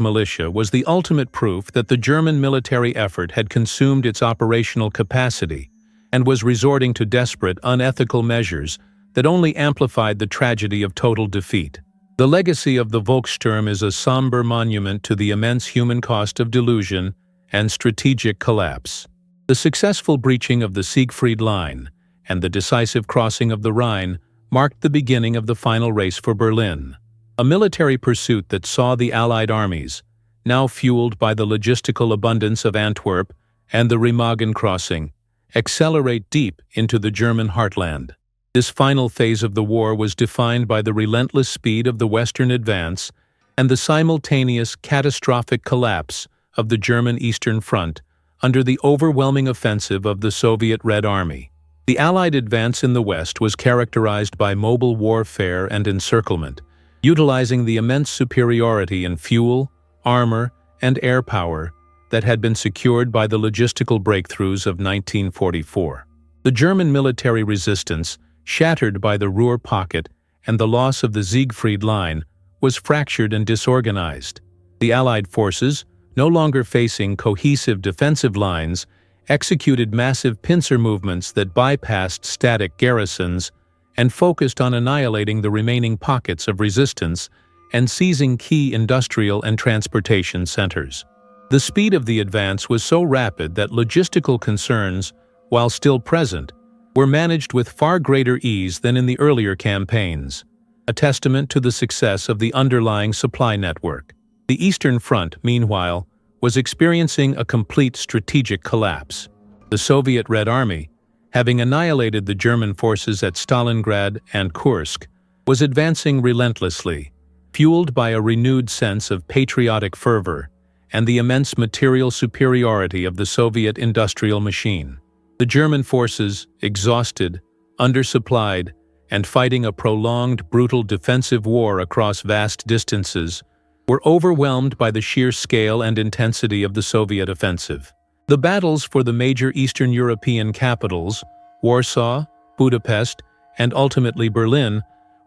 Militia was the ultimate proof that the German military effort had consumed its operational capacity and was resorting to desperate, unethical measures that only amplified the tragedy of total defeat. The legacy of the Volkssturm is a somber monument to the immense human cost of delusion and strategic collapse. The successful breaching of the Siegfried Line and the decisive crossing of the Rhine marked the beginning of the final race for Berlin, a military pursuit that saw the Allied armies, now fueled by the logistical abundance of Antwerp and the Remagen crossing, accelerate deep into the German heartland. This final phase of the war was defined by the relentless speed of the Western advance and the simultaneous catastrophic collapse of the German Eastern Front under the overwhelming offensive of the Soviet Red Army. The Allied advance in the West was characterized by mobile warfare and encirclement, utilizing the immense superiority in fuel, armor, and air power that had been secured by the logistical breakthroughs of 1944. The German military resistance, shattered by the Ruhr Pocket and the loss of the Siegfried Line, was fractured and disorganized. The Allied forces, no longer facing cohesive defensive lines, executed massive pincer movements that bypassed static garrisons and focused on annihilating the remaining pockets of resistance and seizing key industrial and transportation centers. The speed of the advance was so rapid that logistical concerns, while still present, were managed with far greater ease than in the earlier campaigns, a testament to the success of the underlying supply network. The Eastern Front, meanwhile, was experiencing a complete strategic collapse. The Soviet Red Army, having annihilated the German forces at Stalingrad and Kursk, was advancing relentlessly, fueled by a renewed sense of patriotic fervor and the immense material superiority of the Soviet industrial machine. The German forces, exhausted, undersupplied, and fighting a prolonged, brutal defensive war across vast distances, were overwhelmed by the sheer scale and intensity of the Soviet offensive. The battles for the major Eastern European capitals, Warsaw, Budapest, and ultimately Berlin,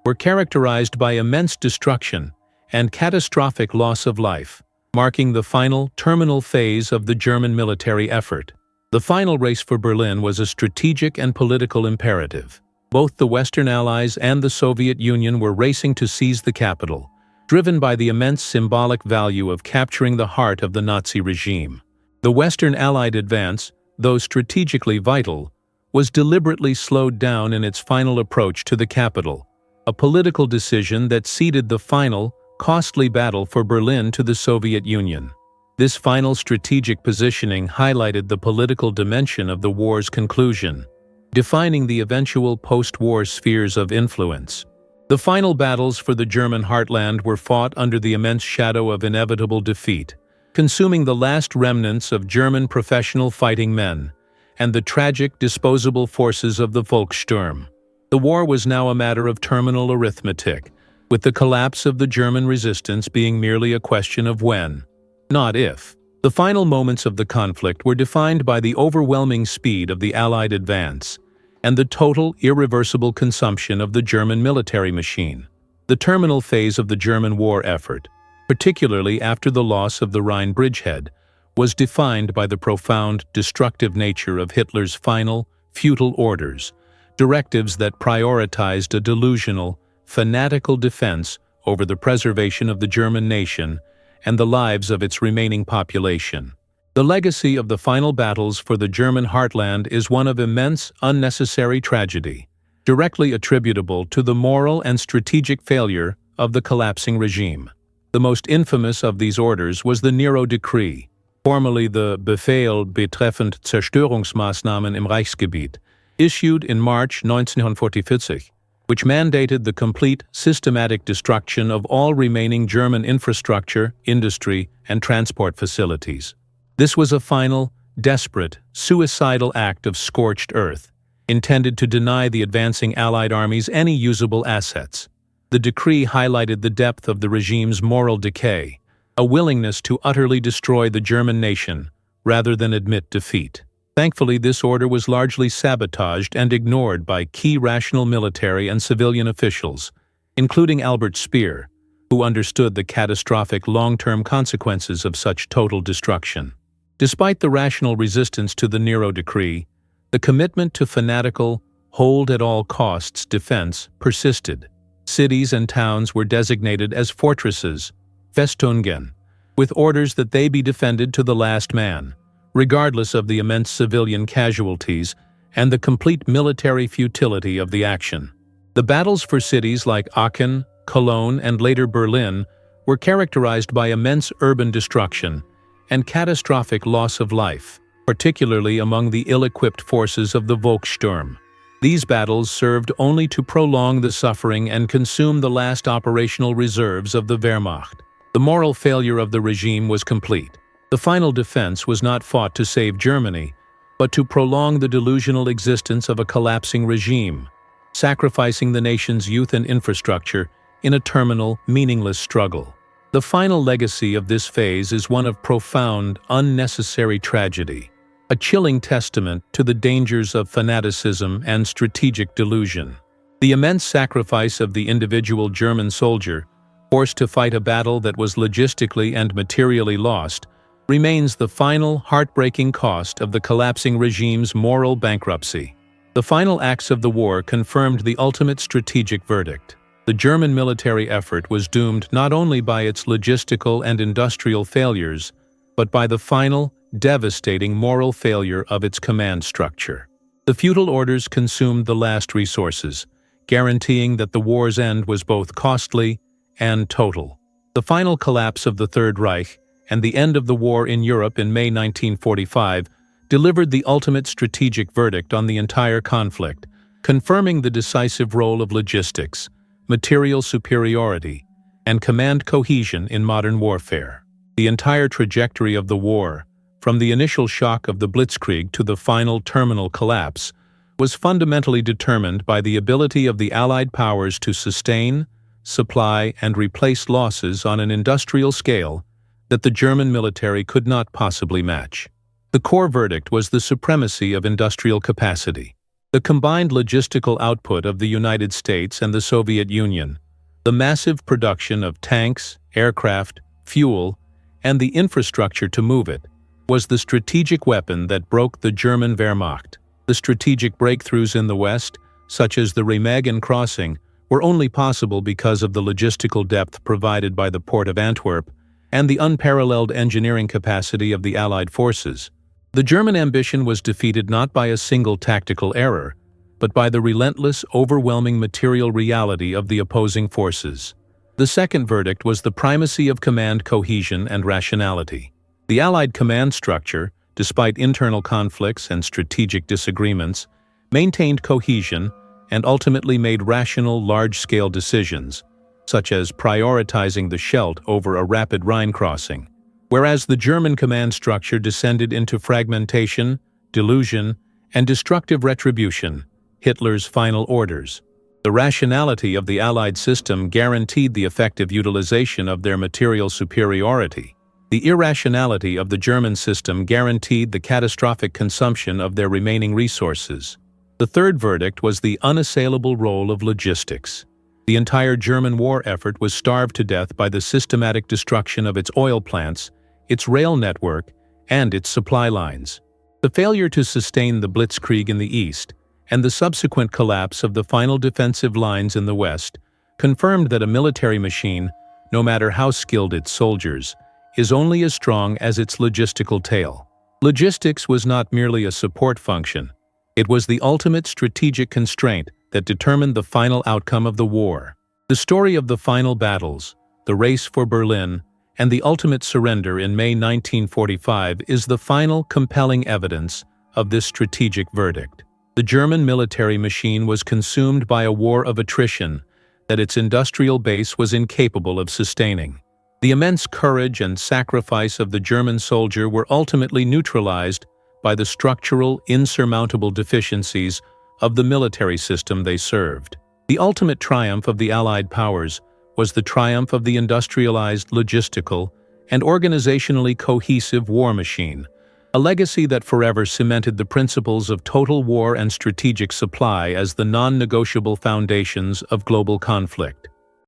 were characterized by immense destruction and catastrophic loss of life, marking the final, terminal phase of the German military effort. The final race for Berlin was a strategic and political imperative. Both the Western Allies and the Soviet Union were racing to seize the capital, driven by the immense symbolic value of capturing the heart of the Nazi regime. The Western Allied advance, though strategically vital, was deliberately slowed down in its final approach to the capital, a political decision that ceded the final, costly battle for Berlin to the Soviet Union. This final strategic positioning highlighted the political dimension of the war's conclusion, defining the eventual post-war spheres of influence. The final battles for the German heartland were fought under the immense shadow of inevitable defeat, consuming the last remnants of German professional fighting men and the tragic disposable forces of the Volkssturm. The war was now a matter of terminal arithmetic, with the collapse of the German resistance being merely a question of when, not if. The final moments of the conflict were defined by the overwhelming speed of the Allied advance and the total, irreversible consumption of the German military machine. The terminal phase of the German war effort, particularly after the loss of the Rhine bridgehead, was defined by the profound, destructive nature of Hitler's final, futile orders, directives that prioritized a delusional, fanatical defense over the preservation of the German nation and the lives of its remaining population. The legacy of the final battles for the German heartland is one of immense, unnecessary tragedy, directly attributable to the moral and strategic failure of the collapsing regime. The most infamous of these orders was the Nero Decree, formerly the Befehl betreffend Zerstörungsmaßnahmen im Reichsgebiet, issued in March 1944, which mandated the complete, systematic destruction of all remaining German infrastructure, industry, and transport facilities. This was a final, desperate, suicidal act of scorched earth, intended to deny the advancing Allied armies any usable assets. The decree highlighted the depth of the regime's moral decay, a willingness to utterly destroy the German nation rather than admit defeat. Thankfully, this order was largely sabotaged and ignored by key rational military and civilian officials, including Albert Speer, who understood the catastrophic long-term consequences of such total destruction. Despite the rational resistance to the Nero Decree, the commitment to fanatical, hold-at-all-costs defense persisted. Cities and towns were designated as fortresses, Festungen, with orders that they be defended to the last man, regardless of the immense civilian casualties and the complete military futility of the action. The battles for cities like Aachen, Cologne, and later Berlin were characterized by immense urban destruction and catastrophic loss of life, particularly among the ill-equipped forces of the Volkssturm. These battles served only to prolong the suffering and consume the last operational reserves of the Wehrmacht. The moral failure of the regime was complete. The final defense was not fought to save Germany, but to prolong the delusional existence of a collapsing regime, sacrificing the nation's youth and infrastructure in a terminal, meaningless struggle. The final legacy of this phase is one of profound, unnecessary tragedy, a chilling testament to the dangers of fanaticism and strategic delusion. The immense sacrifice of the individual German soldier, forced to fight a battle that was logistically and materially lost, remains the final, heartbreaking cost of the collapsing regime's moral bankruptcy. The final acts of the war confirmed the ultimate strategic verdict. The German military effort was doomed not only by its logistical and industrial failures, but by the final, devastating moral failure of its command structure. The feudal orders consumed the last resources, guaranteeing that the war's end was both costly and total. The final collapse of the Third Reich and the end of the war in Europe in May 1945 delivered the ultimate strategic verdict on the entire conflict, confirming the decisive role of logistics, material superiority, and command cohesion in modern warfare. The entire trajectory of the war, from the initial shock of the Blitzkrieg to the final terminal collapse, was fundamentally determined by the ability of the Allied powers to sustain, supply, and replace losses on an industrial scale that the German military could not possibly match. The core verdict was the supremacy of industrial capacity. The combined logistical output of the United States and the Soviet Union, the massive production of tanks, aircraft, fuel, and the infrastructure to move it, was the strategic weapon that broke the German Wehrmacht. The strategic breakthroughs in the West, such as the Remagen crossing, were only possible because of the logistical depth provided by the port of Antwerp and the unparalleled engineering capacity of the Allied forces. The German ambition was defeated not by a single tactical error, but by the relentless, overwhelming material reality of the opposing forces. The second verdict was the primacy of command cohesion and rationality. The Allied command structure, despite internal conflicts and strategic disagreements, maintained cohesion and ultimately made rational, large-scale decisions, such as prioritizing the Scheldt over a rapid Rhine crossing, whereas the German command structure descended into fragmentation, delusion, and destructive retribution, Hitler's final orders. The rationality of the Allied system guaranteed the effective utilization of their material superiority. The irrationality of the German system guaranteed the catastrophic consumption of their remaining resources. The third verdict was the unassailable role of logistics. The entire German war effort was starved to death by the systematic destruction of its oil plants, its rail network, and its supply lines. The failure to sustain the Blitzkrieg in the East and the subsequent collapse of the final defensive lines in the West confirmed that a military machine, no matter how skilled its soldiers, is only as strong as its logistical tail. Logistics was not merely a support function. It was the ultimate strategic constraint that determined the final outcome of the war. The story of the final battles, the race for Berlin, and the ultimate surrender in May 1945 is the final compelling evidence of this strategic verdict. The German military machine was consumed by a war of attrition that its industrial base was incapable of sustaining. The immense courage and sacrifice of the German soldier were ultimately neutralized by the structural, insurmountable deficiencies of the military system they served. The ultimate triumph of the Allied powers was the triumph of the industrialized, logistical, and organizationally cohesive war machine, a legacy that forever cemented the principles of total war and strategic supply as the non-negotiable foundations of global conflict.